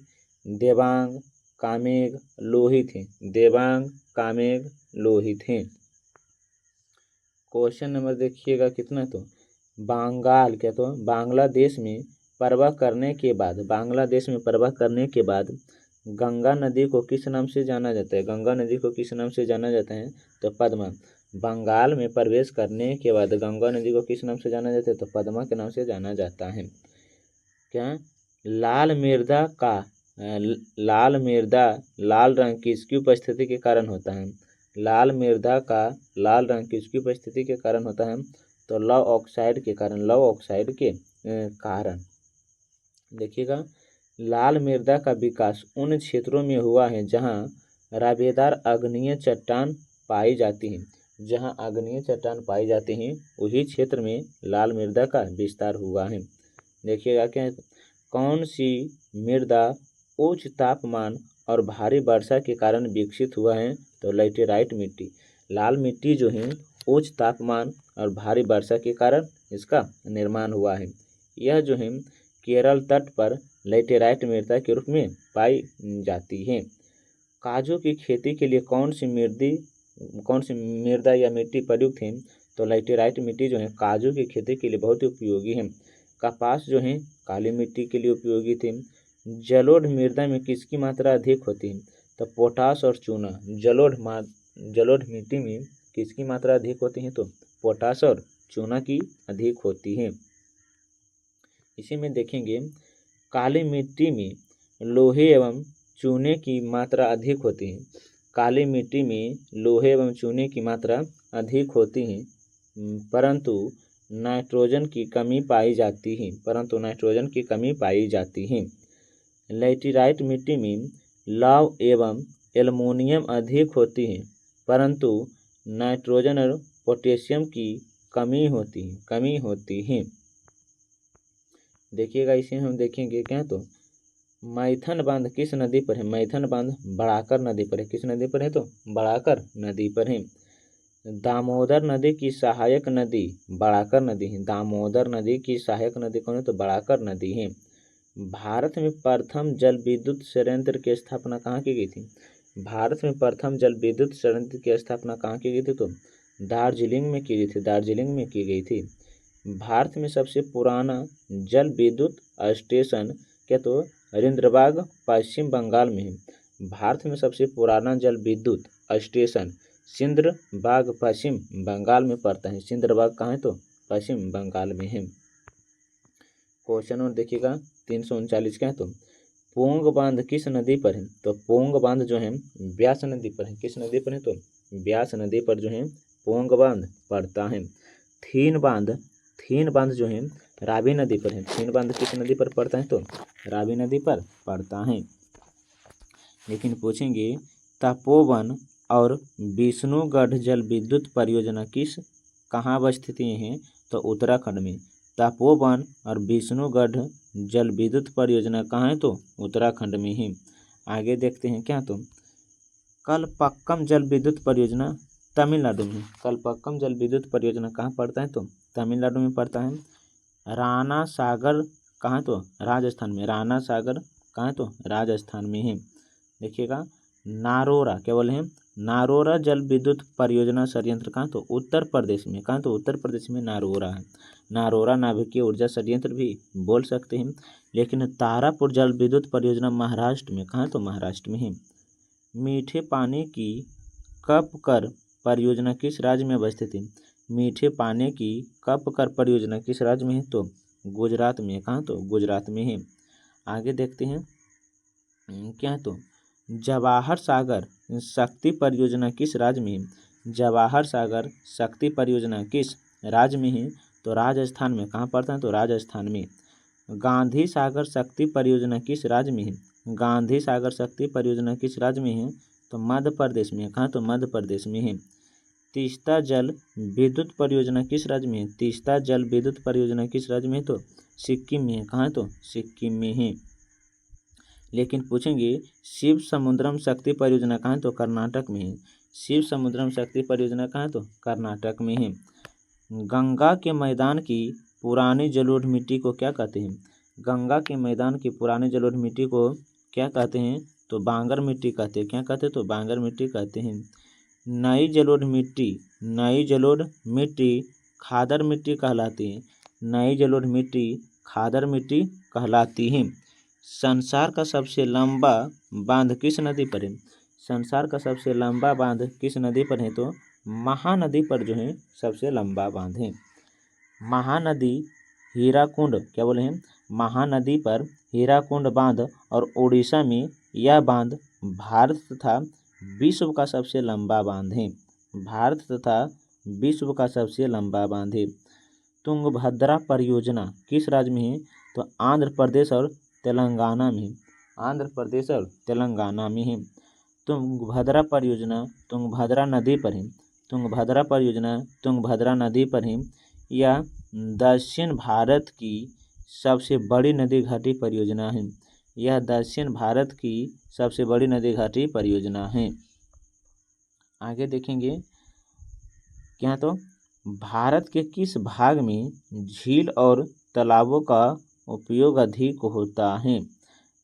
देवांग, कामेग, लोहित है। देवांग, कामेग, लोहित है। क्वेश्चन नंबर देखिएगा कितना? तो बंगाल, क्या? तो बांग्लादेश में प्रवाह करने के बाद गंगा नदी को किस नाम से जाना जाता है? गंगा नदी को किस नाम से जाना जाता है? तो पद्मा। बंगाल में प्रवेश करने के बाद गंगा नदी को किस नाम से जाना जाता है? तो पद्मा के नाम से जाना जाता है। क्या? लाल मृदा लाल रंग किसकी उपस्थिति के कारण होता है? लाल मृदा का लाल रंग किसकी उपस्थिति के कारण होता है? तो लौह ऑक्साइड के कारण। देखिएगा, लाल मृदा का विकास उन क्षेत्रों में हुआ है जहां राबेदार आग्नेय चट्टान पाई जाती है। जहां आग्नेय चट्टान पाई जाती हैं वही क्षेत्र में लाल मृदा का विस्तार हुआ है। देखिएगा क्या है? कौन सी मृदा उच्च तापमान और भारी वर्षा के कारण विकसित हुआ है? तो लैटेराइट मिट्टी। लाल मिट्टी जो है उच्च तापमान और भारी वर्षा के कारण इसका निर्माण हुआ है। यह जो है केरल तट पर लैटेराइट मृदा के रूप में पाई जाती है। काजू की खेती के लिए कौन सी मृदा या मिट्टी प्रयुक्त है? तो लैटेराइट मिट्टी जो है काजू की खेती के लिए बहुत ही उपयोगी है। कपास जो है काली मिट्टी के लिए उपयोगी थे। जलोढ़ मृदा में किसकी मात्रा अधिक होती है? तो पोटास और चूना। जलोढ़ मिट्टी में किसकी मात्रा अधिक होती है? तो पोटास और चूना की अधिक होती है। इसी में देखेंगे, काली मिट्टी में लोहे एवं चूने की मात्रा अधिक होती है। काली मिट्टी में लोहे एवं चूने की मात्रा अधिक होती है, परंतु नाइट्रोजन की कमी पाई जाती है। लैटेराइट मिट्टी में लौह एवं एल्युमिनियम अधिक होती है, परंतु नाइट्रोजन और पोटेशियम की कमी होती है। देखिएगा, इसे हम देखेंगे क्या? तो मैथन बांध किस नदी पर है? मैथन बांध बड़ाकर नदी पर है। किस नदी पर है? तो बड़ाकर नदी पर है। दामोदर नदी की सहायक नदी बड़ाकर नदी है। दामोदर नदी की सहायक नदी कौन है? तो बड़ाकर नदी है। भारत में प्रथम जल विद्युत संयंत्र की स्थापना कहाँ की गई थी? भारत में प्रथम जल विद्युत संयंत्र की स्थापना कहाँ की गई थी? तो दार्जिलिंग में की गई थी। भारत में सबसे पुराना जल विद्युत स्टेशन क्या? तो रिंद्रबाग पश्चिम बंगाल में है। भारत में सबसे पुराना जल विद्युत स्टेशन सिंद्रबाग पश्चिम बंगाल में पड़ता है। सिंद्रबाग कहाँ है? तो पश्चिम बंगाल में है। क्वेश्चन और देखिएगा 339 क्या है? तो पोंग बांध किस नदी पर है? तो पोंग बांध जो है ब्यास नदी पर है। किस नदी पर है? तो ब्यास नदी पर जो है पोंग बांध पड़ता है। थीन बांध जो है रावी नदी पर है। थीन बांध किस नदी पर पड़ता है? तो रावी नदी पर पड़ता है। लेकिन पूछेंगे, तपोवन और विष्णुगढ़ जल विद्युत परियोजना कहाँ अवस्थित हैं? तो उत्तराखंड में। तपोवन और विष्णुगढ़ जल विद्युत परियोजना कहाँ है? तो उत्तराखंड में है। आगे देखते हैं क्या? तो कलपक्कम जल विद्युत परियोजना तमिलनाडु में। कलपक्कम जल विद्युत परियोजना कहाँ पड़ता है? तो तमिलनाडु में पड़ता है। राणा सागर कहाँ? तो राजस्थान में। राणा सागर कहाँ है? तो राजस्थान में है। देखिएगा, नारोरा क्या बोले हैं? नारोरा जल विद्युत परियोजना संयंत्र कहाँ, तो उत्तर प्रदेश में। कहाँ, तो उत्तर प्रदेश में नारोरा है। नारोरा नाभिकीय ऊर्जा संयंत्र भी बोल सकते हैं। लेकिन तारापुर जल विद्युत परियोजना महाराष्ट्र में। कहाँ, तो महाराष्ट्र में है। मीठे पानी की कपकर परियोजना किस राज्य में अवस्थित है? मीठे पानी की कपकर परियोजना किस राज्य में है? तो गुजरात में। कहाँ, तो गुजरात में है। आगे देखते हैं क्या है, तो जवाहर सागर शक्ति परियोजना किस राज्य में है? जवाहर सागर शक्ति परियोजना किस राज्य में है? तो राजस्थान में। कहाँ पड़ता है? तो राजस्थान में। गांधी सागर शक्ति परियोजना किस राज्य में है? गांधी सागर शक्ति परियोजना किस राज्य में है? तो मध्य प्रदेश में। कहाँ, तो मध्य प्रदेश में है। तीस्ता जल विद्युत परियोजना किस राज्य में है? तीस्ता जल विद्युत परियोजना किस राज्य में है? तो सिक्किम में है। कहाँ, तो सिक्किम में है। लेकिन पूछेंगे शिव समुद्रम शक्ति परियोजना कहाँ, तो कर्नाटक में है। शिव समुद्रम शक्ति परियोजना कहाँ, तो कर्नाटक में है। गंगा के मैदान की पुरानी जलोढ़ मिट्टी को क्या कहते हैं? गंगा के मैदान की पुरानी जलोढ़ मिट्टी को क्या कहते हैं? तो बांगर मिट्टी कहते हैं। क्या कहते हैं? तो बांगर मिट्टी कहते हैं। नई जलोढ़ मिट्टी खादर मिट्टी कहलाती है। नई जलोढ़ मिट्टी खादर मिट्टी कहलाती है। संसार का सबसे लंबा बांध किस नदी पर है? संसार का सबसे लंबा बांध किस नदी पर है? तो महानदी पर जो है सबसे लंबा बांध है। महानदी हीराकुंड क्या बोले हैं? महानदी पर हीराकुंड बांध और उड़ीसा में यह बांध भारत तथा विश्व का सबसे लंबा बांध है। भारत तथा विश्व का सबसे लंबा बांध है। तुंगभद्रा परियोजना किस राज्य में है? तो आंध्र प्रदेश और तेलंगाना में। आंध्र प्रदेश और तेलंगाना में है। तुंगभद्रा परियोजना तुंगभद्रा नदी पर है। तुंगभद्रा परियोजना तुंगभद्रा नदी पर है। यह दक्षिण भारत की सबसे बड़ी नदी घाटी परियोजना है। यह दक्षिण भारत की सबसे बड़ी नदी घाटी परियोजना है। आगे देखेंगे क्या, तो भारत के किस भाग में झील और तालाबों का उपयोग अधिक होता है?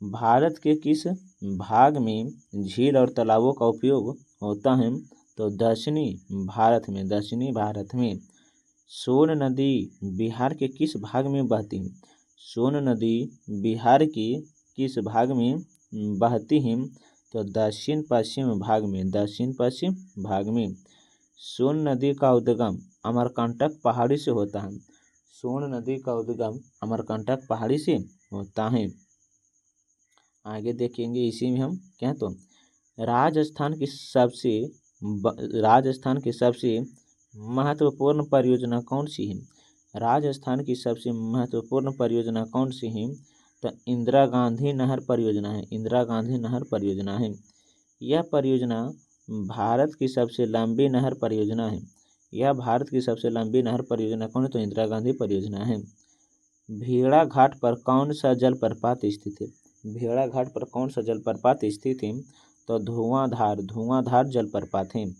भारत के किस भाग में झील और तालाबों का उपयोग होता है? तो दक्षिणी भारत में। दक्षिणी भारत में। सोन नदी बिहार के किस भाग में बहती है? सोन नदी बिहार के किस भाग में बहती है? तो दक्षिण पश्चिम भाग में। दक्षिण पश्चिम भाग में। सोन नदी का उद्गम अमरकंटक पहाड़ी से होता है। सोन नदी का उद्गम अमरकंटक पहाड़ी से होता है। आगे देखेंगे इसी में हम क्या, तो राजस्थान की सबसे महत्वपूर्ण परियोजना कौन सी है? राजस्थान की सबसे महत्वपूर्ण परियोजना कौन सी है? तो इंदिरा गांधी नहर परियोजना है। इंदिरा गांधी नहर परियोजना है। यह परियोजना भारत की सबसे लंबी नहर परियोजना है। यह भारत की सबसे लंबी नहर परियोजना कौन है? तो इंदिरा गांधी परियोजना है। भेड़ा घाट पर कौन सा जलप्रपात स्थित है? भेड़ा घाट पर कौन सा जलप्रपात स्थित है? तो धुआंधार जलप्रपात है।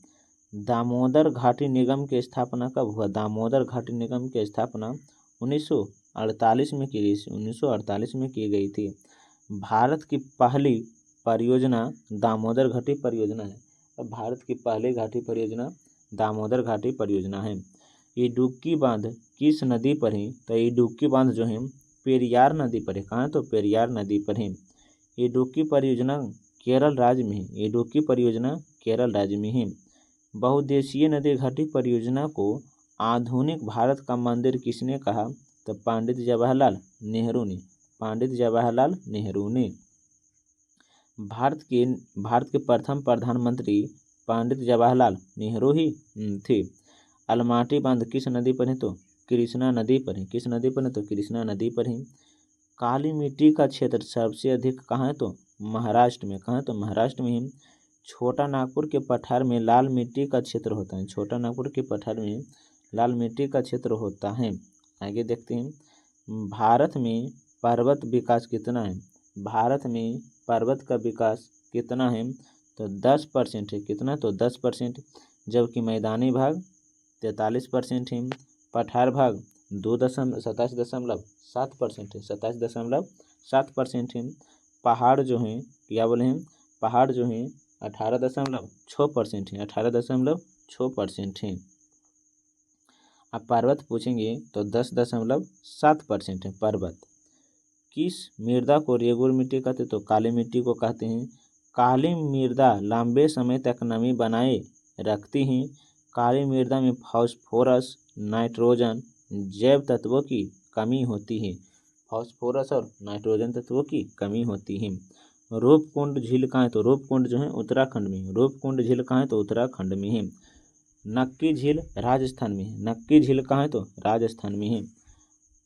दामोदर घाटी निगम की स्थापना कब हुआ? दामोदर घाटी निगम की स्थापना 1948 में की गई। 1948 में की गई थी। भारत की पहली परियोजना दामोदर घाटी परियोजना है। अब भारत की पहली घाटी परियोजना दामोदर घाटी परियोजना है। इडुक्की बांध किस नदी पर है? तो इडुक्की बांध जो है पेरियार नदी पर है। कहाँ? तो पेरियार नदी पर है। इडुक्की परियोजना केरल राज्य में है। इडुक्की परियोजना केरल राज्य में है। बहुउद्देशीय नदी घाटी परियोजना को आधुनिक भारत का मंदिर किसने कहा? तो पंडित जवाहरलाल नेहरू ने। पंडित जवाहरलाल नेहरू ने। भारत के प्रथम प्रधानमंत्री पंडित जवाहरलाल नेहरू ही थे। अलमाटी बांध किस नदी पर है? तो कृष्णा नदी पर है। किस नदी पर है? तो कृष्णा नदी पर है। काली मिट्टी का क्षेत्र सबसे अधिक कहाँ है? तो महाराष्ट्र में। कहाँ? तो महाराष्ट्र में है। छोटा नागपुर के पठार में लाल मिट्टी का क्षेत्र होता है। छोटा नागपुर के पठार में लाल मिट्टी का क्षेत्र होता है। आगे देखते हैं भारत में पर्वत विकास कितना है? भारत में पर्वत का विकास कितना है? तो 10% है। कितना? तो 10%। जबकि मैदानी भाग 43% है। पठार भाग 27.7% है। 27.7% है। पहाड़ जो हैं क्या बोले हैं? पहाड़ जो हैं 18.6% है, 18.6% है। अब पर्वत पूछेंगे तो 10.7% है पर्वत। किस मृदा को रेगुर मिट्टी कहते हैं? तो काली मिट्टी को कहते हैं। काली मृदा लंबे समय तक नमी बनाए रखती हैं। काली मृदा में फास्फोरस, नाइट्रोजन जैव तत्वों की कमी होती है। फास्फोरस और नाइट्रोजन तत्वों की कमी होती है। रूपकुंड झील कहाँ है? तो रूपकुंड जो है उत्तराखंड में है। रूपकुंड झील कहाँ है? तो उत्तराखंड में है। नक्की झील राजस्थान में है। नक्की झील कहाँ है? तो राजस्थान में है।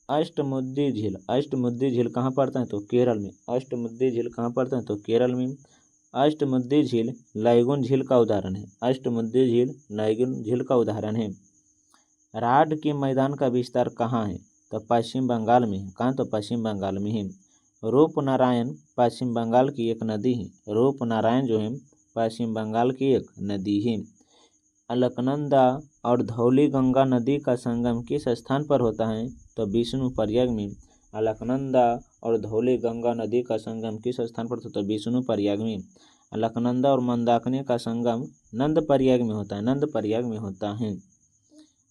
अष्टमुद्दी झील, अष्टमुद्दी झील कहाँ पड़ता है? तो केरल में। अष्टमुद्दी झील कहाँ पड़ता है? तो केरल में। अष्टमुद्दी झील लाइगुन झील का उदाहरण है। अष्टमुद्दी झील लाइगुन झील का उदाहरण है। राढ़ के मैदान का विस्तार कहाँ है? तो पश्चिम बंगाल में है। कहाँ? तो पश्चिम बंगाल में है। रूपनारायण पश्चिम बंगाल की एक नदी है। रूपनारायण जो है पश्चिम बंगाल की एक नदी है। अलकनंदा और धौली गंगा नदी का संगम किस स्थान पर होता है? तो विष्णु प्रयाग में। अलकनंदा और धौली गंगा नदी का संगम किस स्थान पर होता है? विष्णु प्रयाग में। अलकनंदा और मंदाकिनी का संगम नंद प्रयाग में होता है। नंद प्रयाग में होता है।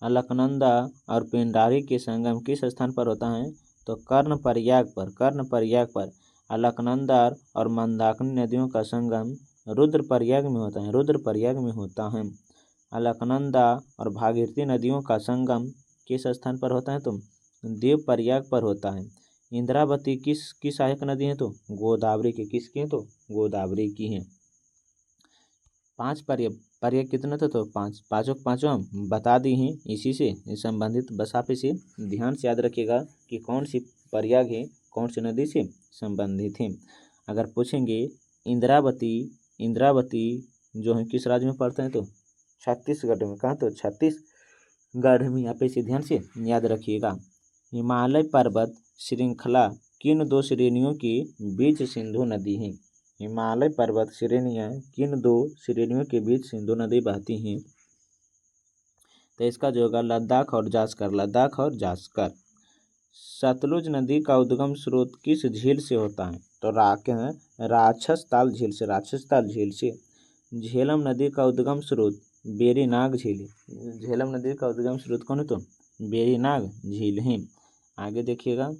अलकनंदा और पिंडारी के संगम किस स्थान पर होता है? तो कर्ण प्रयाग पर। कर्ण प्रयाग पर। अलकनंदा और मंदाकिनी नदियों का संगम रुद्र प्रयाग में होता है। रुद्र प्रयाग में होता है। अलकनंदा और भागीरथी नदियों का संगम किस स्थान पर होता है? तो देव प्रयाग पर होता है। इंद्रावती किस सहायक नदी है? तो गोदावरी की। किसकी है? तो गोदावरी की है। 5 पर्याय कितने थे? तो 5। पाँचों हम बता दी हैं इसी से संबंधित। बस आप इसे ध्यान से याद रखिएगा कि कौन सी पर्याय है, कौन सी नदी से संबंधित है। अगर पूछेंगे इंद्रावती, इंद्रावती जो है किस राज्य में पड़ते हैं? तो छत्तीसगढ़ में। कहाँ? तो छत्तीसगढ़ में। आप इसे ध्यान से याद रखिएगा। हिमालय पर्वत श्रृंखला किन 2 श्रेणियों के बीच सिंधु नदी है? हिमालय पर्वत श्रेणियाँ किन 2 श्रेणियों के बीच सिंधु नदी बहती हैं? तो इसका जो होगा लद्दाख और जास्कर। लद्दाख और जास्कर। सतलुज नदी का उद्गम स्रोत किस झील से होता है? तो राक्षसताल झील से। राक्षसताल झील से। झेलम नदी का उद्गम स्रोत वेरीनाग झील है। झेलम नदी का उद्गम स्रोत कौन है? तो वेरीनाग झील है। आगे देखिएगा।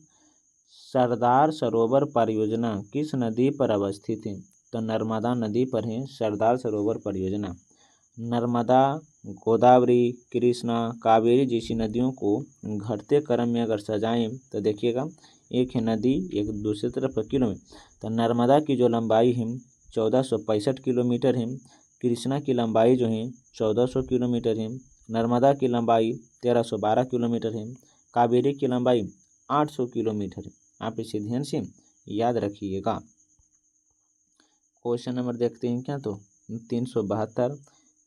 सरदार सरोवर परियोजना किस नदी पर अवस्थित है? तो नर्मदा नदी पर है सरदार सरोवर परियोजना। नर्मदा, गोदावरी, कृष्णा, कावेरी जैसी नदियों को घटते क्रम में अगर सजाएं तो देखिएगा, एक है नदी, एक दूसरी तरफ किलोमीटर। तो नर्मदा की जो लंबाई है 1465 किलोमीटर है। कृष्णा की लंबाई जो है 1400 किलोमीटर है। नर्मदा की लंबाई 1312 किलोमीटर है। कावेरी की लंबाई 800 किलोमीटर है। आप इसे ध्यान से याद रखिएगा। क्वेश्चन नंबर देखते हैं क्या? तो 372।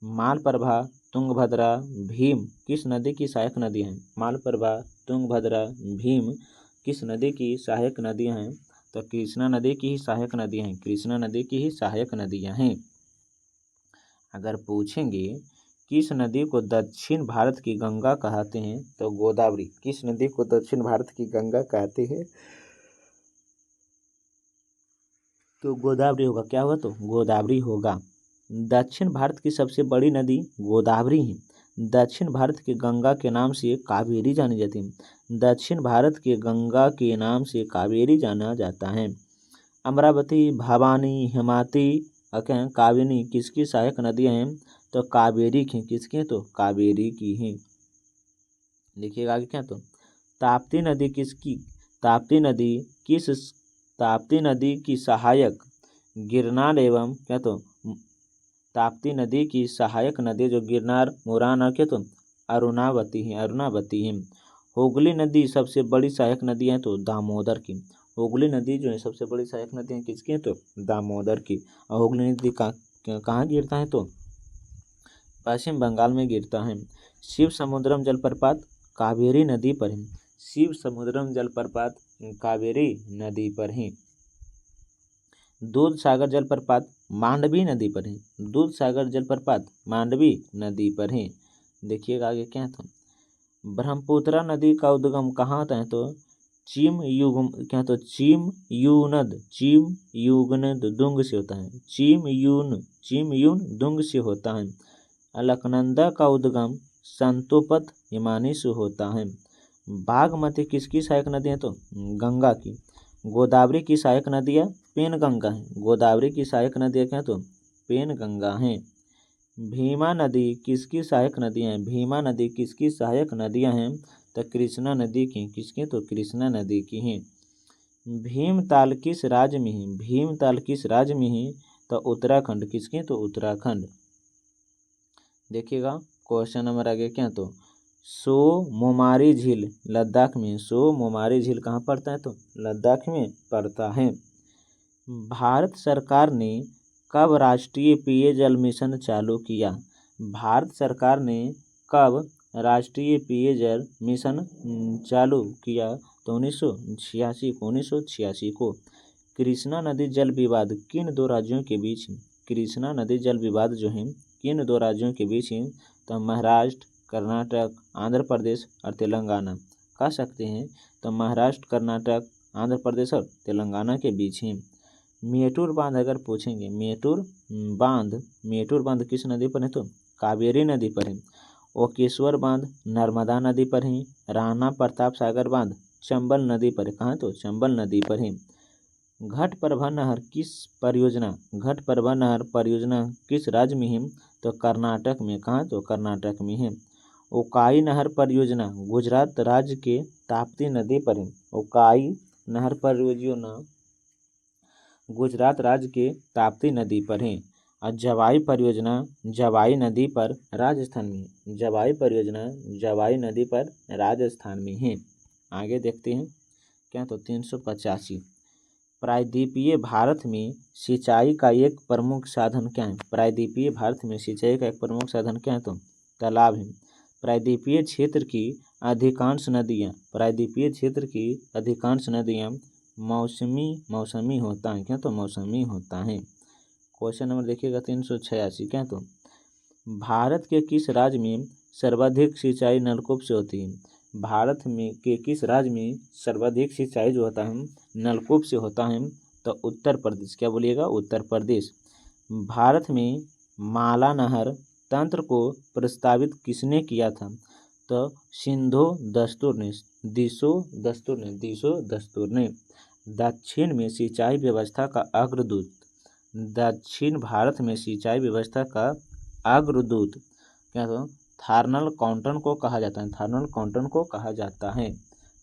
मालप्रभा, तुंगभद्रा, भीम किस नदी की सहायक नदी हैं? मालप्रभा, तुंगभद्रा, भीम किस नदी की सहायक नदियां हैं? तो कृष्णा नदी की ही सहायक नदियां हैं। कृष्णा नदी की ही सहायक नदियां हैं। अगर पूछेंगे किस नदी को दक्षिण भारत की गंगा कहते हैं? तो गोदावरी। किस नदी को दक्षिण भारत की गंगा कहते हैं? तो गोदावरी होगा। क्या होगा? तो गोदावरी होगा। दक्षिण भारत की सबसे बड़ी नदी गोदावरी है। दक्षिण भारत की गंगा के नाम से कावेरी जानी जाती है। दक्षिण भारत के गंगा के नाम से कावेरी जाना जाता है। अमरावती, भवानी, हेमावती, काबिनी किसकी सहायक नदियां हैं? तो कावेरी की। किसकी हैं? तो कावेरी की हैं। देखिएगा आगे क्या? तो ताप्ती नदी किसकी? ताप्ती नदी किस? ताप्ती नदी की सहायक गिरनार एवं क्या? तो ताप्ती नदी की सहायक नदी जो गिरनार, मुरान और क्या? तो अरुणावती है। अरुणावती है। हुगली नदी सबसे बड़ी सहायक नदी है तो दामोदर की। हुगली नदी जो है सबसे बड़ी सहायक नदी है किसकी है? तो दामोदर की। और हुगली नदी कहाँ गिरता है? तो पश्चिम बंगाल में गिरता है। शिव समुद्रम जलप्रपात कावेरी नदी पर है। शिव समुद्रम जलप्रपात कावेरी नदी पर है। दूध सागर जलप्रपात मांडवी नदी पर है। दूध सागर जलप्रपात मांडवी नदी पर है। देखिएगा आगे क्या? तो ब्रह्मपुत्र नदी का उद्गम कहाँ होता है? तो चिम युग क्या तो चिम युगनद दुंग से होता है। चिम यून दुंग से होता है। अलकनंदा का उद्गम संतोपत हिमानी से होता है। बागमती किसकी सहायक नदी है? तो गंगा की। गोदावरी की सहायक नदियाँ पेनगंगा है। गोदावरी की सहायक नदियाँ क्या? तो पेनगंगा हैं। भीमा नदी किसकी सहायक नदियाँ हैं? भीमा नदी किसकी सहायक नदियाँ हैं? तो कृष्णा नदी की। किसकी? तो कृष्णा नदी की हैं। भीमताल किस राज्य में है? भीमताल किस राज्य में है? तो उत्तराखंड। किसके? तो उत्तराखंड। देखिएगा क्वेश्चन नंबर आगे क्या? तो सो मोमारी झील लद्दाख में। सो मोमारी झील कहाँ पड़ता है? तो लद्दाख में पड़ता है। भारत सरकार ने कब राष्ट्रीय पेयजल मिशन चालू किया? भारत सरकार ने कब राष्ट्रीय पेयजल मिशन चालू किया? तो 1986 को। कृष्णा नदी जल विवाद किन दो राज्यों के बीच है? कृष्णा नदी जल विवाद जो है किन दो राज्यों के बीच है? तो महाराष्ट्र, कर्नाटक, आंध्र प्रदेश और तेलंगाना। कह सकते हैं तो महाराष्ट्र, कर्नाटक, आंध्र प्रदेश और तेलंगाना के बीच है। मेटूर बांध अगर पूछेंगे, मेटूर बांध किस नदी पर है? तो कावेरी नदी पर है। ओकेश्वर बांध नर्मदा नदी पर है। राणा प्रताप सागर बांध चंबल नदी पर है। कहाँ? तो चंबल नदी पर है। घटप्रभा नहर परियोजना किस राज्य में है? तो कर्नाटक में। कहाँ? तो कर्नाटक में है। उकाई नहर परियोजना गुजरात राज्य के ताप्ती नदी पर है। उकाई नहर परियोजना गुजरात राज्य के ताप्ती नदी पर है। और जवाई परियोजना जवाई नदी पर राजस्थान में। जवाई परियोजना जवाई नदी पर राजस्थान में है। आगे देखते हैं क्या? तो 385 प्रायद्वीपीय भारत में सिंचाई का एक प्रमुख साधन क्या है? प्रायद्वीपीय भारत में सिंचाई का एक प्रमुख साधन क्या है? तो तालाब है। प्रायद्वीपीय क्षेत्र की अधिकांश नदियाँ मौसमी होता है। क्या? तो मौसमी होता है। क्वेश्चन नंबर देखिएगा 386 क्या? तो भारत के किस राज्य में सर्वाधिक सिंचाई नलकूप से होती है? भारत में के किस राज्य में सर्वाधिक सिंचाई जो होता है नलकूप से होता है? तो उत्तर प्रदेश। क्या बोलिएगा? उत्तर प्रदेश। भारत में माला नहर तंत्र को प्रस्तावित किसने किया था? तो दिसो दस्तूर ने। दक्षिण में सिंचाई व्यवस्था का अग्रदूत। दक्षिण भारत में सिंचाई व्यवस्था का अग्रदूत क्या? तो थारनल कॉन्टन को कहा जाता है। थारनल कॉन्टन को कहा जाता है।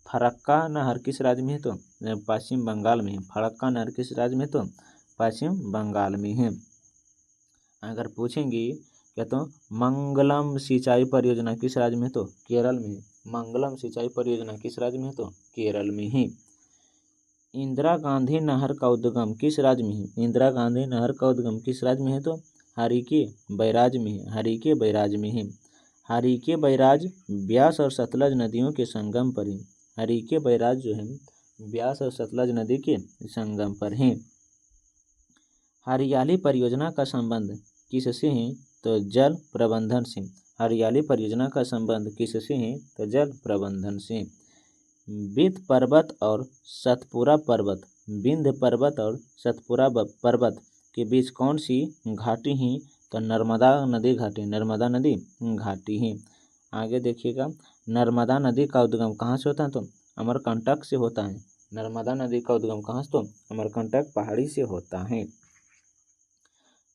फरक्का नहर किस राज्य में है? तो पश्चिम बंगाल में है। फरक्का नहर किस राज्य में? तो पश्चिम बंगाल में है। अगर पूछेंगे क्या? तो मंगलम सिंचाई परियोजना किस राज्य में? तो केरल में। मंगलम सिंचाई परियोजना किस राज्य में? तो केरल में है। इंदिरा गांधी नहर का उद्गम किस राज्य में है? इंदिरा गांधी नहर का उद्गम किस राज्य में है? तो हरिके बैराज में है। हरिके बैराज में है। हरिके बैराज ब्यास और सतलज नदियों के संगम पर है। हरिके बैराज जो है ब्यास और सतलज नदी के संगम पर है। हरियाली परियोजना का संबंध किससे है? तो जल प्रबंधन से। हरियाली परियोजना का संबंध किससे है? तो जल प्रबंधन से। विंध्य पर्वत और सतपुरा पर्वत के बीच कौन सी घाटी है? तो नर्मदा नदी घाटी है। आगे देखिएगा नर्मदा नदी का उद्गम कहाँ से होता है? तो अमरकंटक से होता है। नर्मदा नदी का उद्गम कहाँ से? तो अमरकंटक पहाड़ी से होता है।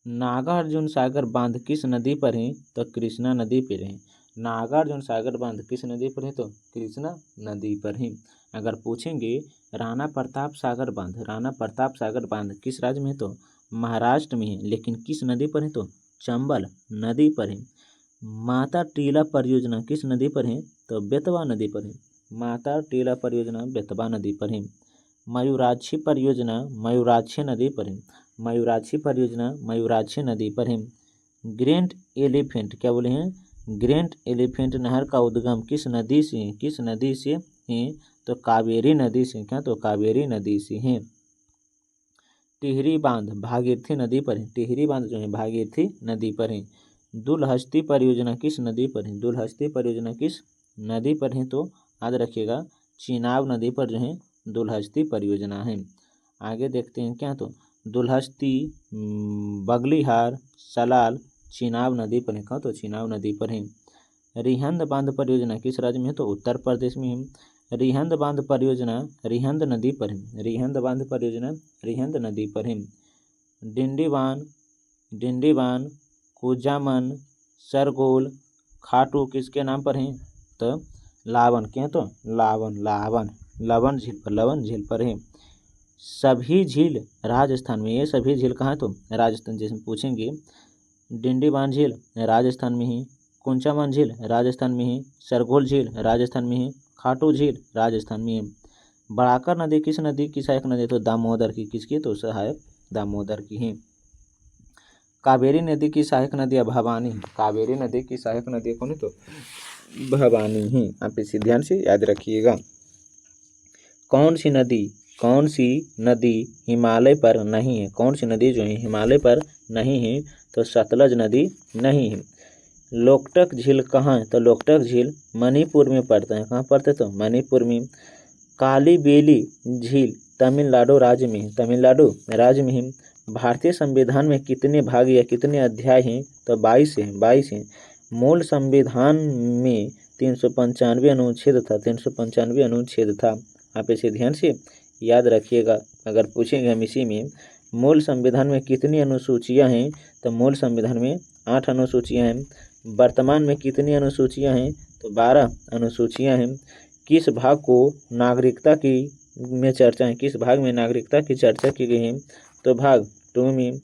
नागार्जुन सागर बांध किस नदी पर है? तो कृष्णा नदी पर है। नागार्जुन सागर बांध किस नदी पर है? तो कृष्णा नदी पर है। अगर पूछेंगे राणा प्रताप सागर बांध किस राज्य में है? तो महाराष्ट्र में है। लेकिन किस नदी पर है? तो चंबल नदी पर है। माता टीला परियोजना किस नदी पर है? तो बेतवा नदी पर है। माता टीला परियोजना बेतवा नदी पर है। मयूराक्षी परियोजना मयूराक्षी नदी पर है। मयूराक्षी परियोजना मयूराक्षी नदी पर है। ग्रेट एलिफेंट क्या बोले हैं? ग्रेट एलिफेंट नहर का उद्गम किस नदी से है? किस नदी से है? तो कावेरी नदी से। क्या? तो कावेरी नदी से है। टिहरी बांध भागीरथी नदी पर है। टिहरी बांध जो है भागीरथी नदी पर है। दुलहस्ती परियोजना किस नदी पर है? दुलहस्ती परियोजना किस नदी पर है? तो याद रखिएगा चिनाब नदी पर जो है दुलहस्ती परियोजना है। आगे देखते हैं क्या, तो दुलहस्ती बगलीहार सलाल चिनाब नदी पर है। कहाँ, तो चिनाब नदी पर है। रिहंद बांध परियोजना किस राज्य में है, तो उत्तर प्रदेश में है। रिहंद बांध परियोजना रिहंद नदी पर है। रिहंद बांध परियोजना रिहंद नदी पर है। डिंडीबान कुजामन सरगोल खाटू किसके नाम पर है, तो लावन के, तो लवन झील पर है। सभी झील राजस्थान में, ये सभी झील कहाँ है, तो राजस्थान। जैसे पूछेंगे डिंडीबान झील राजस्थान में है, कुंचामन झील राजस्थान में है, सरगोल झील राजस्थान में है, खाटू झील राजस्थान में है। बड़ाकर नदी किस नदी की सहायक नदी, तो दामोदर की। किसकी, तो सहायक दामोदर की है। कावेरी नदी की सहायक नदी भवानी। कावेरी नदी की सहायक नदी कौन है, तो भवानी है। आप इसे ध्यान से याद रखिएगा। कौन सी नदी हिमालय पर नहीं है। कौन सी नदी जो है हिमालय पर नहीं है, तो सतलज नदी नहीं है। लोकटक झील कहाँ है, तो लोकटक झील मणिपुर में पड़ता है। कहाँ पड़ता है, तो मणिपुर में। काली बेली झील तमिलनाडु राज्य में है। तमिलनाडु राज्य में है। भारतीय संविधान में कितने भाग या कितने अध्याय हैं, तो 22 है। 22 है। मूल संविधान में 395 अनुच्छेद था। 395 अनुच्छेद था। आप इसे ध्यान से याद रखिएगा। अगर पूछेंगे हम इसी में मूल संविधान में कितनी अनुसूचियां हैं, तो मूल संविधान में 8 अनुसूचियां हैं। वर्तमान में कितनी अनुसूचियां हैं, तो 12 अनुसूचियां हैं। किस भाग को नागरिकता की में चर्चा है, किस भाग में नागरिकता की चर्चा की गई है, तो भाग 2 में।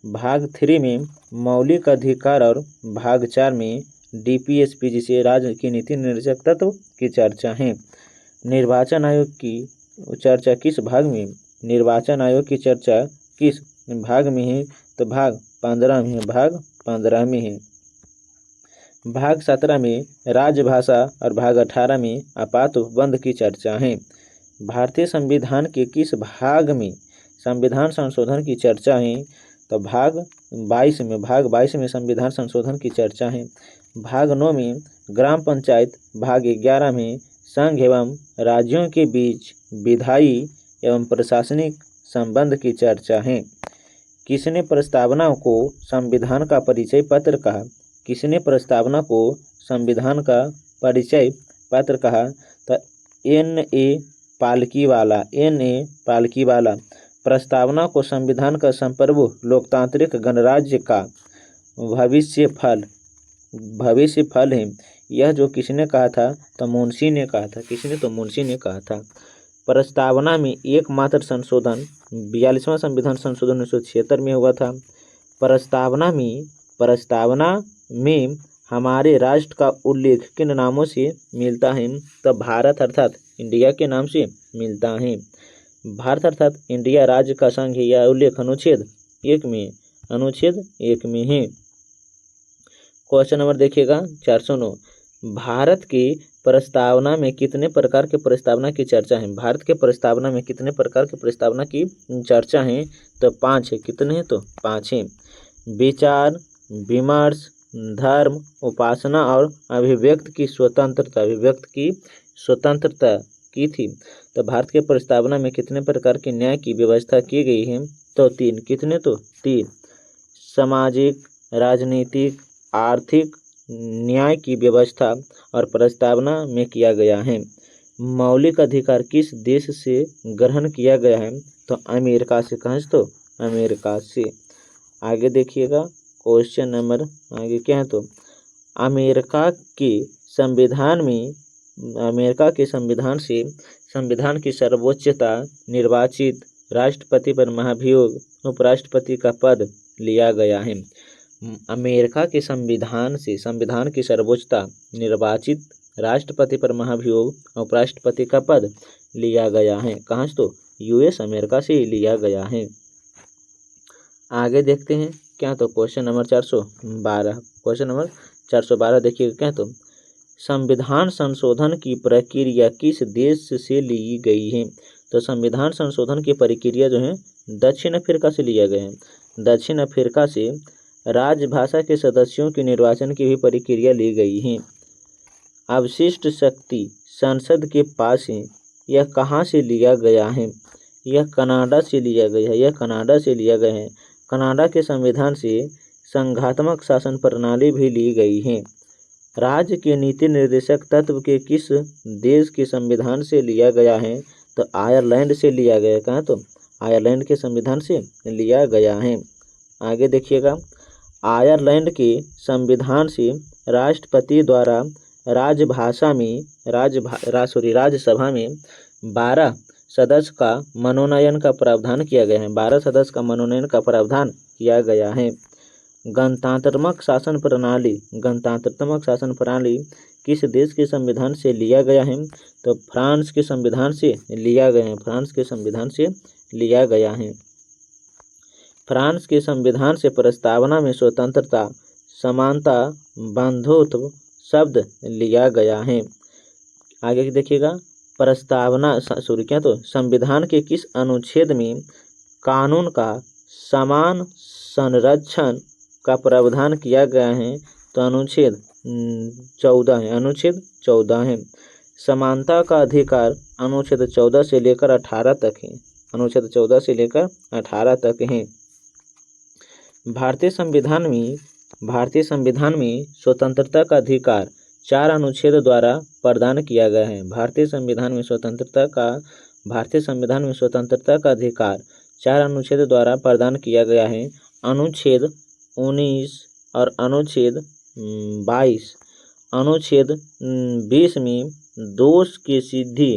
भाग 3 में मौलिक अधिकार और भाग 4 में DPSP जिसे राज्य की नीति निर्देशक तत्व की चर्चा है। निर्वाचन आयोग की चर्चा किस भाग में, निर्वाचन आयोग की चर्चा किस भाग में है, तो भाग 15 में है। भाग 15 में है। भाग 17 में राजभाषा और भाग 18 में आपात उपबंध की चर्चा है। भारतीय संविधान के किस भाग में संविधान संशोधन की चर्चा है, तो भाग 22 में। भाग 22 में संविधान संशोधन की चर्चा है। भाग 9 में ग्राम पंचायत, भाग 11 में संघ एवं राज्यों के बीच विधायी एवं प्रशासनिक संबंध की चर्चा है। किसने प्रस्तावना को संविधान का परिचय पत्र कहा। किसने प्रस्तावना को संविधान का परिचय पत्र कहा, तो N.A. पालकीवाला। प्रस्तावना को संविधान का संप्रभु लोकतांत्रिक गणराज्य का भविष्य फल है। यह जो किसने कहा था, तो मुंशी ने कहा था। किसने, तो मुंशी ने कहा था। प्रस्तावना में एकमात्र संशोधन 42वां संविधान संशोधन 1976 में हुआ था। प्रस्तावना में हमारे राष्ट्र का उल्लेख किन नामों से मिलता है, तो भारत अर्थात इंडिया के नाम से मिलता है। भारत अर्थात इंडिया राज्य का संघ है। यह उल्लेख अनुच्छेद 1 में है। क्वेश्चन नंबर देखिएगा 409। भारत की प्रस्तावना में कितने प्रकार के प्रस्तावना की चर्चा है। भारत के प्रस्तावना में कितने प्रकार के प्रस्तावना की चर्चा है, तो 5 है। कितने हैं, तो 5 हैं। विचार विमर्श, धर्म, उपासना और अभिव्यक्त की स्वतंत्रता की थी। तो भारत के प्रस्तावना में कितने प्रकार के न्याय की व्यवस्था की गई है, तो 3। कितने, तो 3। सामाजिक, राजनीतिक, आर्थिक न्याय की व्यवस्था और प्रस्तावना में किया गया है। मौलिक अधिकार किस देश से ग्रहण किया गया है, तो अमेरिका से। कहाँ से, तो अमेरिका से। आगे देखिएगा क्वेश्चन नंबर आगे क्या है, तो अमेरिका के संविधान से संविधान की सर्वोच्चता निर्वाचित राष्ट्रपति पर महाभियोग उपराष्ट्रपति का पद लिया गया है। अमेरिका के संविधान से संविधान की सर्वोच्चता निर्वाचित राष्ट्रपति पर महाभियोग उपराष्ट्रपति का पद लिया गया है। कहाँ से, तो US अमेरिका से लिया गया है। आगे देखते हैं क्या, तो क्वेश्चन नंबर 412। क्वेश्चन नंबर 412 देखिए क्या, तो संविधान संशोधन की प्रक्रिया किस देश से ली गई है। तो संविधान संशोधन की प्रक्रिया जो है दक्षिण अफ्रीका से लिया गया है। दक्षिण अफ्रीका से राजभाषा के सदस्यों के निर्वाचन की भी प्रक्रिया ली गई है। अवशिष्ट शक्ति संसद के पास है। यह कहाँ से लिया गया है? यह कनाडा से लिया गया है। यह कनाडा से लिया गया है। कनाडा के संविधान से संघात्मक शासन प्रणाली भी ली गई है। राज्य के नीति निर्देशक तत्व के किस देश के संविधान से लिया गया है? तो आयरलैंड से लिया गया। कहाँ? तो आयरलैंड के संविधान से लिया गया है। आगे देखिएगा, आयरलैंड के संविधान से राष्ट्रपति द्वारा राज्यसभा में 12 सदस्य का मनोनयन का प्रावधान किया गया है। 12 सदस्य का मनोनयन का प्रावधान किया गया है। गणतंत्रात्मक शासन प्रणाली किस देश के संविधान से लिया गया है? तो फ्रांस के संविधान से लिया गया है। फ्रांस के संविधान से लिया गया है। फ्रांस के संविधान से प्रस्तावना में स्वतंत्रता, समानता, बंधुत्व शब्द लिया गया है। आगे देखिएगा, संविधान के किस अनुच्छेद में कानून का समान संरक्षण का प्रावधान किया गया है? तो अनुच्छेद 14 है। अनुच्छेद 14 है। समानता का अधिकार अनुच्छेद 14 से लेकर 18 तक है। अनुच्छेद 14 से लेकर 18 तक है। भारतीय संविधान में स्वतंत्रता का अधिकार 4 अनुच्छेद द्वारा प्रदान किया गया है। भारतीय संविधान में स्वतंत्रता का अधिकार 4 अनुच्छेद द्वारा प्रदान किया गया है। अनुच्छेद 19 और अनुच्छेद 22। अनुच्छेद 20 में दोष के सीधे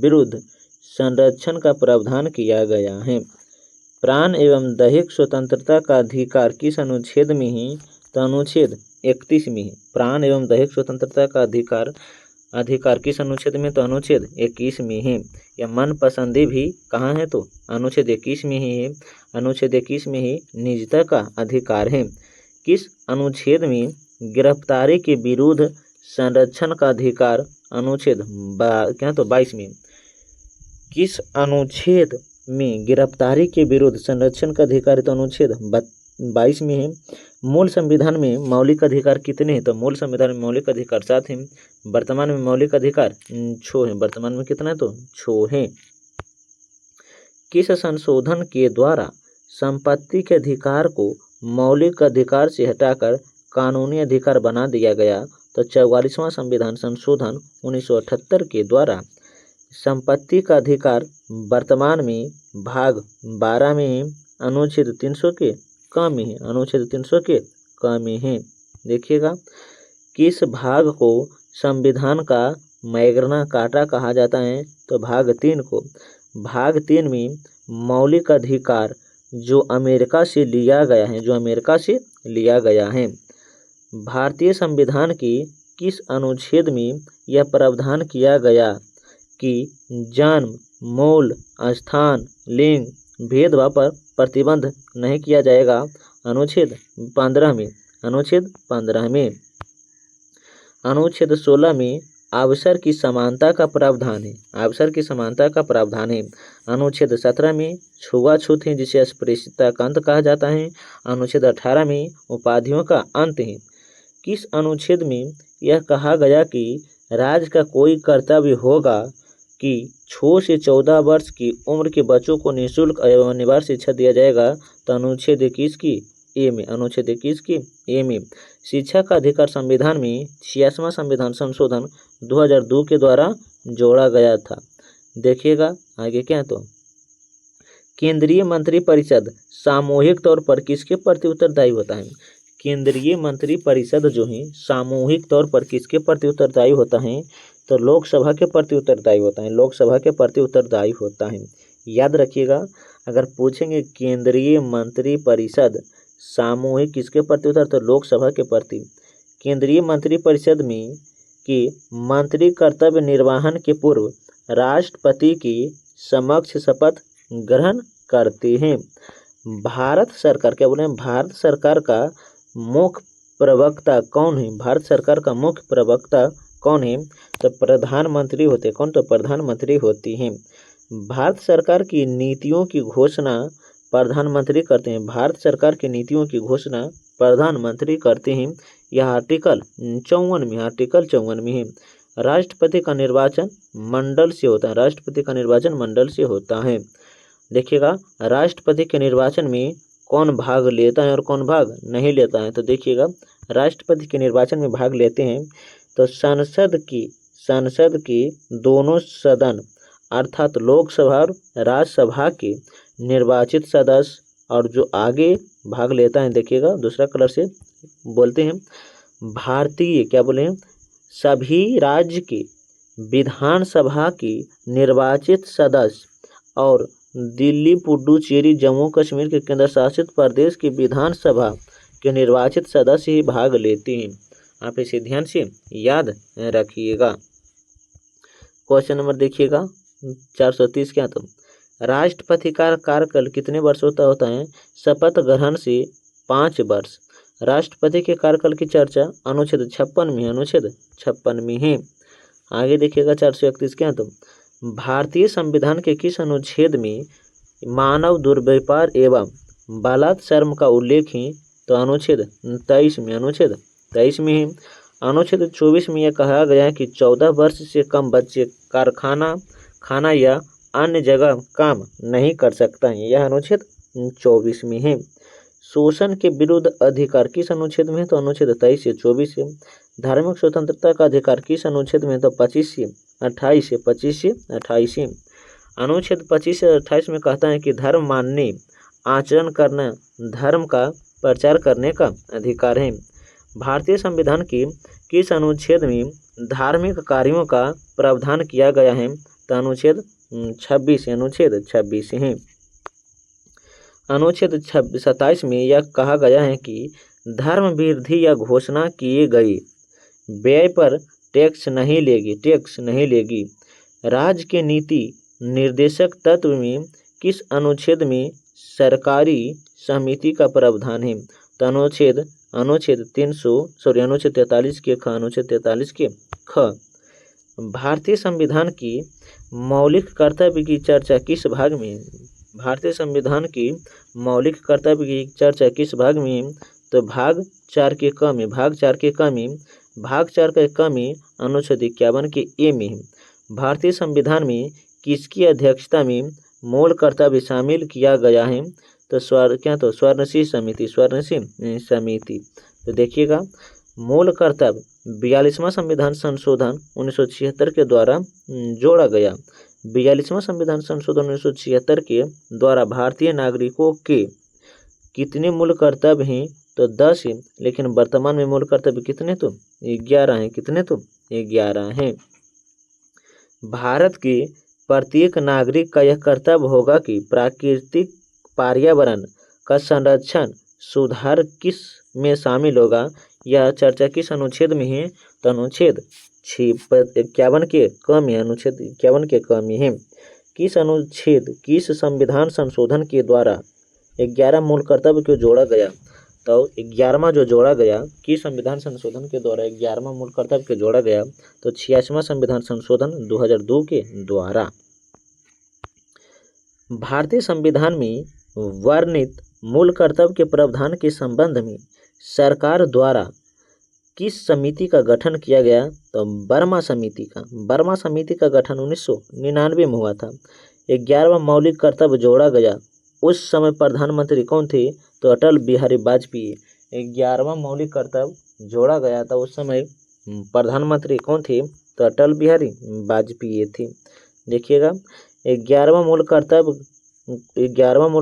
विरुद्ध संरक्षण का प्रावधान किया गया है। प्राण एवं दैहिक स्वतंत्रता का अधिकार किस अनुच्छेद में है? तो अनुच्छेद 31 में है। प्राण एवं दैहिक स्वतंत्रता का अधिकार किस अनुच्छेद में? तो अनुच्छेद 21 में है। या मनपसंदी भी कहाँ है? तो अनुच्छेद 21 में ही है। अनुच्छेद 21 में ही निजता का अधिकार है। किस अनुच्छेद में गिरफ्तारी के विरुद्ध संरक्षण का अधिकार? अनुच्छेद 22 में। किस अनुच्छेद में गिरफ्तारी के विरुद्ध संरक्षण का अधिकार? तो अनुच्छेद 22 में है। मूल संविधान में मौलिक अधिकार कितने हैं? तो मूल संविधान में मौलिक अधिकार 7 हैं। वर्तमान में मौलिक अधिकार 6 हैं। वर्तमान में कितना है? तो 6 हैं। किस संशोधन के द्वारा संपत्ति के अधिकार को मौलिक अधिकार से हटाकर कानूनी अधिकार बना दिया गया? तो 44वां संविधान संशोधन 1978 के द्वारा संपत्ति का अधिकार वर्तमान में भाग 12 में है। अनुच्छेद 300 के कम में है। अनुच्छेद 300 के कम में है। देखिएगा, किस भाग को संविधान का मैग्ना कार्टा कहा जाता है? तो भाग 3 को। भाग 3 में मौलिक अधिकार जो अमेरिका से लिया गया है। भारतीय संविधान के किस अनुच्छेद में यह प्रावधान किया गया कि जन्म, मूल स्थान, लिंग भेदभाव पर प्रतिबंध नहीं किया जाएगा? अनुच्छेद 15 में। अनुच्छेद 15 में। अनुच्छेद 16 में अवसर की समानता का प्रावधान है। अवसर की समानता का प्रावधान है। अनुच्छेद 17 में छुआछूत है जिसे अस्पृश्यता का अंत कहा जाता है। अनुच्छेद 18 में उपाधियों का अंत है। किस अनुच्छेद में यह कहा गया कि राज्य का कोई कर्तव्य होगा कि 6 से 14 वर्ष की उम्र के बच्चों को निःशुल्क एवं अनिवार्य शिक्षा दिया जाएगा? तो अनुच्छेद 21 की ए में। अनुच्छेद 21 की ए में। शिक्षा का अधिकार संविधान में 86वां संविधान संशोधन 2002 के द्वारा जोड़ा गया था। देखिएगा आगे क्या है, तो केंद्रीय मंत्रिपरिषद सामूहिक तौर पर किसके प्रति उत्तरदायी होता है? केंद्रीय मंत्रिपरिषद जो है सामूहिक तौर पर किसके प्रति उत्तरदायी होता है? तो लोकसभा के प्रति उत्तरदायी होता है। लोकसभा के प्रति उत्तरदायी होता है। याद रखिएगा, अगर पूछेंगे केंद्रीय मंत्रिपरिषद सामूहिक किसके प्रति उत्तर, तो लोकसभा के प्रति। केंद्रीय मंत्रिपरिषद में कि मंत्री कर्तव्य निर्वहन के पूर्व राष्ट्रपति की समक्ष शपथ ग्रहण करते हैं। भारत सरकार, क्या बोले, भारत सरकार का मुख्य प्रवक्ता कौन है? भारत सरकार का मुख्य प्रवक्ता कौन है? तो प्रधानमंत्री होते हैं। कौन? तो प्रधानमंत्री होती हैं। भारत सरकार की नीतियों की घोषणा प्रधानमंत्री करते हैं। भारत सरकार की नीतियों की घोषणा प्रधानमंत्री करते हैं। यह आर्टिकल 54 में है। राष्ट्रपति का निर्वाचन मंडल से होता है, राष्ट्रपति का निर्वाचन मंडल से होता है। देखिएगा राष्ट्रपति के निर्वाचन में कौन भाग लेता है और कौन भाग नहीं लेता है। तो देखिएगा राष्ट्रपति के निर्वाचन में भाग लेते हैं तो संसद की दोनों सदन अर्थात लोकसभा और राज्यसभा के निर्वाचित सदस्य, और जो आगे भाग लेता है देखिएगा दूसरा कलर से बोलते हैं भारतीय, क्या बोले हैं, सभी राज्य के विधानसभा के निर्वाचित सदस्य और दिल्ली, पुडुचेरी, जम्मू कश्मीर के केंद्र शासित प्रदेश के विधानसभा के निर्वाचित सदस्य ही भाग लेते हैं। आप इसे ध्यान से याद रखिएगा। क्वेश्चन नंबर देखिएगा 430 क्या, तो राष्ट्रपति का कार्यकाल कितने वर्षों का होता है? शपथ ग्रहण से 5 वर्ष। राष्ट्रपति के कार्यकाल की चर्चा अनुच्छेद 56 में, अनुच्छेद 56 में है। आगे देखिएगा 431 क्या, तो भारतीय संविधान के किस अनुच्छेद में मानव दुर्व्यवहार एवं बलात्कार का उल्लेख है? तो अनुच्छेद 23 में, अनुच्छेद 23 में है। अनुच्छेद 24 में यह कहा गया है कि 14 वर्ष से कम बच्चे कारखाना, खाना या अन्य जगह काम नहीं कर सकता है, यह अनुच्छेद 24 में है। शोषण के विरुद्ध अधिकार किस अनुच्छेद में है? तो अनुच्छेद 23 से 24 है। धार्मिक स्वतंत्रता का अधिकार किस अनुच्छेद में है? तो 25 से 28 से 25 से 28 है। अनुच्छेद 25 से 28 में कहता है कि धर्म मानने, आचरण करना, धर्म का प्रचार करने का अधिकार है। भारतीय संविधान के किस अनुच्छेद में धार्मिक कार्यों का प्रावधान किया गया है? तो अनुच्छेद 26, अनुच्छेद 26 है। अनुच्छेद 27 में यह कहा गया है कि धर्म वृद्धि या घोषणा किए गए व्यय पर टैक्स नहीं लेगी। राज्य के नीति निर्देशक तत्व में किस अनुच्छेद में सरकारी समिति का प्रावधान है? तो अनुच्छेद 43 के ख, अनुच्छेद 43 के ख। भारतीय संविधान की मौलिक कर्तव्य की चर्चा किस भाग में? भारतीय संविधान की मौलिक कर्तव्य की चर्चा किस भाग में? तो भाग 4 के क में, भाग 4 के क में, भाग 4 के क में अनुच्छेद 51 के ए में है। भारतीय संविधान में किसकी अध्यक्षता में मूल कर्तव्य शामिल किया गया है? तो स्वर्णसिंह समिति, स्वर्णसिंह समिति। तो देखिएगा मूल कर्तव्य 42वां संविधान संशोधन 1976 के द्वारा जोड़ा गया। 42वां संविधान संशोधन 1976 के द्वारा भारतीय नागरिकों के कितने मूल कर्तव्य हैं? तो 10 हैं, लेकिन वर्तमान में मूल कर्तव्य कितने? तो 11 हैं। कितने? तो 11 हैं। भारत के प्रत्येक नागरिक का यह कर्तव्य होगा कि प्राकृतिक पर्यावरण का संरक्षण सुधार किस में शामिल होगा? यह चर्चा किस अनुच्छेद में है? तो अनुच्छेद 51 के क में, अनुच्छेद 51 के क में है। किस संविधान संशोधन के द्वारा 11 मूल कर्तव्य को जोड़ा गया? तो 11वां जो जोड़ा गया, किस संविधान संशोधन के द्वारा 11वां मूल कर्तव्य को जोड़ा गया? तो 86वां संविधान संशोधन 2002 के द्वारा। भारतीय संविधान में वर्णित मूल कर्तव्य के प्रावधान के संबंध में सरकार द्वारा किस समिति का गठन किया गया? तो वर्मा समिति का गठन 1999 में हुआ था। 11वां मौलिक कर्तव्य जोड़ा गया, उस समय प्रधानमंत्री कौन थे? तो अटल बिहारी वाजपेयी। 11वां मौलिक कर्तव्य जोड़ा गया था, उस समय प्रधानमंत्री कौन थे? तो अटल बिहारी वाजपेयी थे। देखिएगा 11वां मूल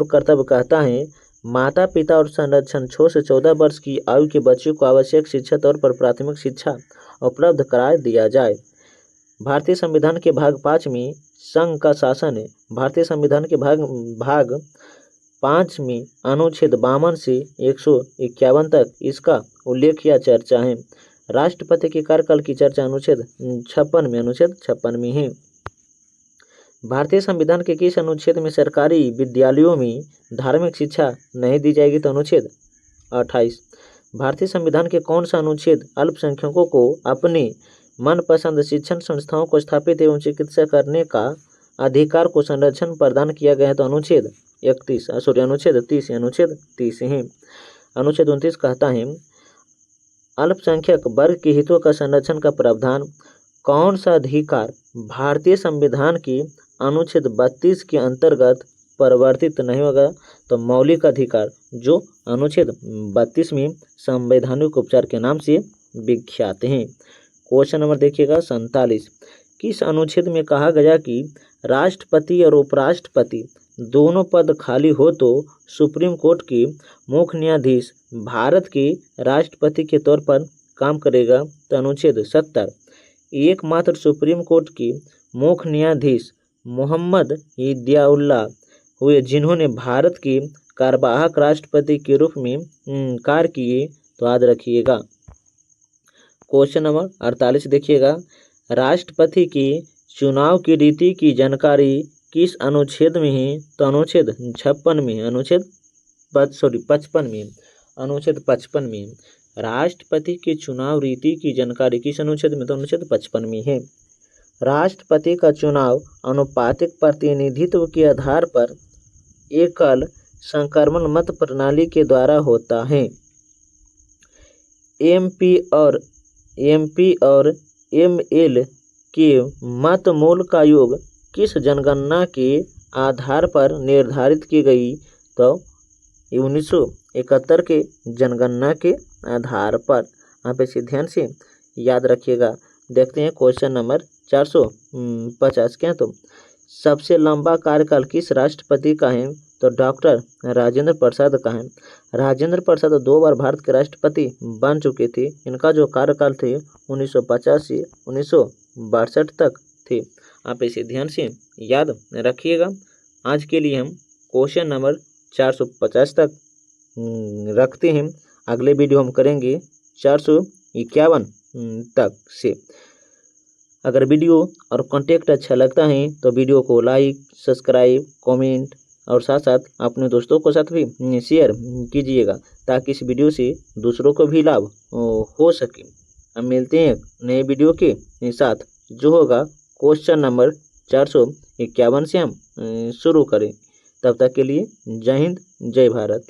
कर्तव्य कहता है माता पिता और संरक्षण 6 से 14 वर्ष की आयु के बच्चों को आवश्यक शिक्षा तौर पर प्राथमिक शिक्षा उपलब्ध करा दिया जाए। भारतीय संविधान के भाग 5 में संघ का शासन है। भारतीय संविधान के भाग 5 में अनुच्छेद 52 से 151 तक इसका उल्लेख या चर्चा है। राष्ट्रपति के कार्यकाल की चर्चा अनुच्छेद 56 में है। भारतीय संविधान के किस अनुच्छेद में सरकारी विद्यालयों में धार्मिक शिक्षा नहीं दी जाएगी? तो अनुच्छेद 28। भारतीय संविधान के कौन सा अनुच्छेद अल्पसंख्यकों को अपने मनपसंद शिक्षण संस्थाओं को स्थापित एवं चिकित्सा करने का अधिकार को संरक्षण प्रदान किया गया है? तो अनुच्छेद 30 है। अनुच्छेद 29 कहता है अल्पसंख्यक वर्ग के हितों का संरक्षण का प्रावधान कौन सा अधिकार भारतीय संविधान की अनुच्छेद 32 के अंतर्गत परिवर्तित नहीं होगा? तो मौलिक अधिकार, जो अनुच्छेद 32 में संवैधानिक उपचार के नाम से विख्यात हैं। क्वेश्चन नंबर देखिएगा 47। किस अनुच्छेद में कहा गया कि राष्ट्रपति और उपराष्ट्रपति दोनों पद खाली हो तो सुप्रीम कोर्ट के मुख्य न्यायाधीश भारत के राष्ट्रपति के तौर पर काम करेगा? तो अनुच्छेद 70। एकमात्र सुप्रीम कोर्ट के मुख्य न्यायाधीश मोहम्मद हिदायतुल्लाह हुए जिन्होंने भारत के कार्यवाहक राष्ट्रपति के रूप में कार्य किए। तो याद रखिएगा। क्वेश्चन नंबर 48 देखिएगा। राष्ट्रपति के चुनाव की रीति की जानकारी किस अनुच्छेद में है? तो अनुच्छेद 56 में, अनुच्छेद 55 में, अनुच्छेद 55 में। राष्ट्रपति के चुनाव रीति की जानकारी किस अनुच्छेद में? तो अनुच्छेद 55 में है। राष्ट्रपति का चुनाव अनुपातिक प्रतिनिधित्व के आधार पर एकल संक्रमण मत प्रणाली के द्वारा होता है। एमपी और एमएल के मत मूल का योग किस जनगणना के आधार पर निर्धारित की गई? तो 1971 के जनगणना के आधार पर। आप इसे ध्यान से याद रखिएगा। देखते हैं क्वेश्चन नंबर 450 क्या? तो सबसे लंबा कार्यकाल किस राष्ट्रपति का है? तो डॉक्टर राजेंद्र प्रसाद का है। राजेंद्र प्रसाद 2 बार भारत के राष्ट्रपति बन चुके थे। इनका जो कार्यकाल थे 1950 से 1962 तक थे। आप इसे ध्यान से याद रखिएगा। आज के लिए हम क्वेश्चन नंबर 450 तक रखते हैं। अगले वीडियो हम करेंगे 451 तक से। अगर वीडियो और कंटेंट अच्छा लगता है तो वीडियो को लाइक, सब्सक्राइब, कमेंट और साथ साथ अपने दोस्तों को साथ भी शेयर कीजिएगा ताकि इस वीडियो से दूसरों को भी लाभ हो सके। हम मिलते हैं नए वीडियो के साथ जो होगा क्वेश्चन नंबर 451 से हम शुरू करें। तब तक के लिए जय हिंद, जय भारत।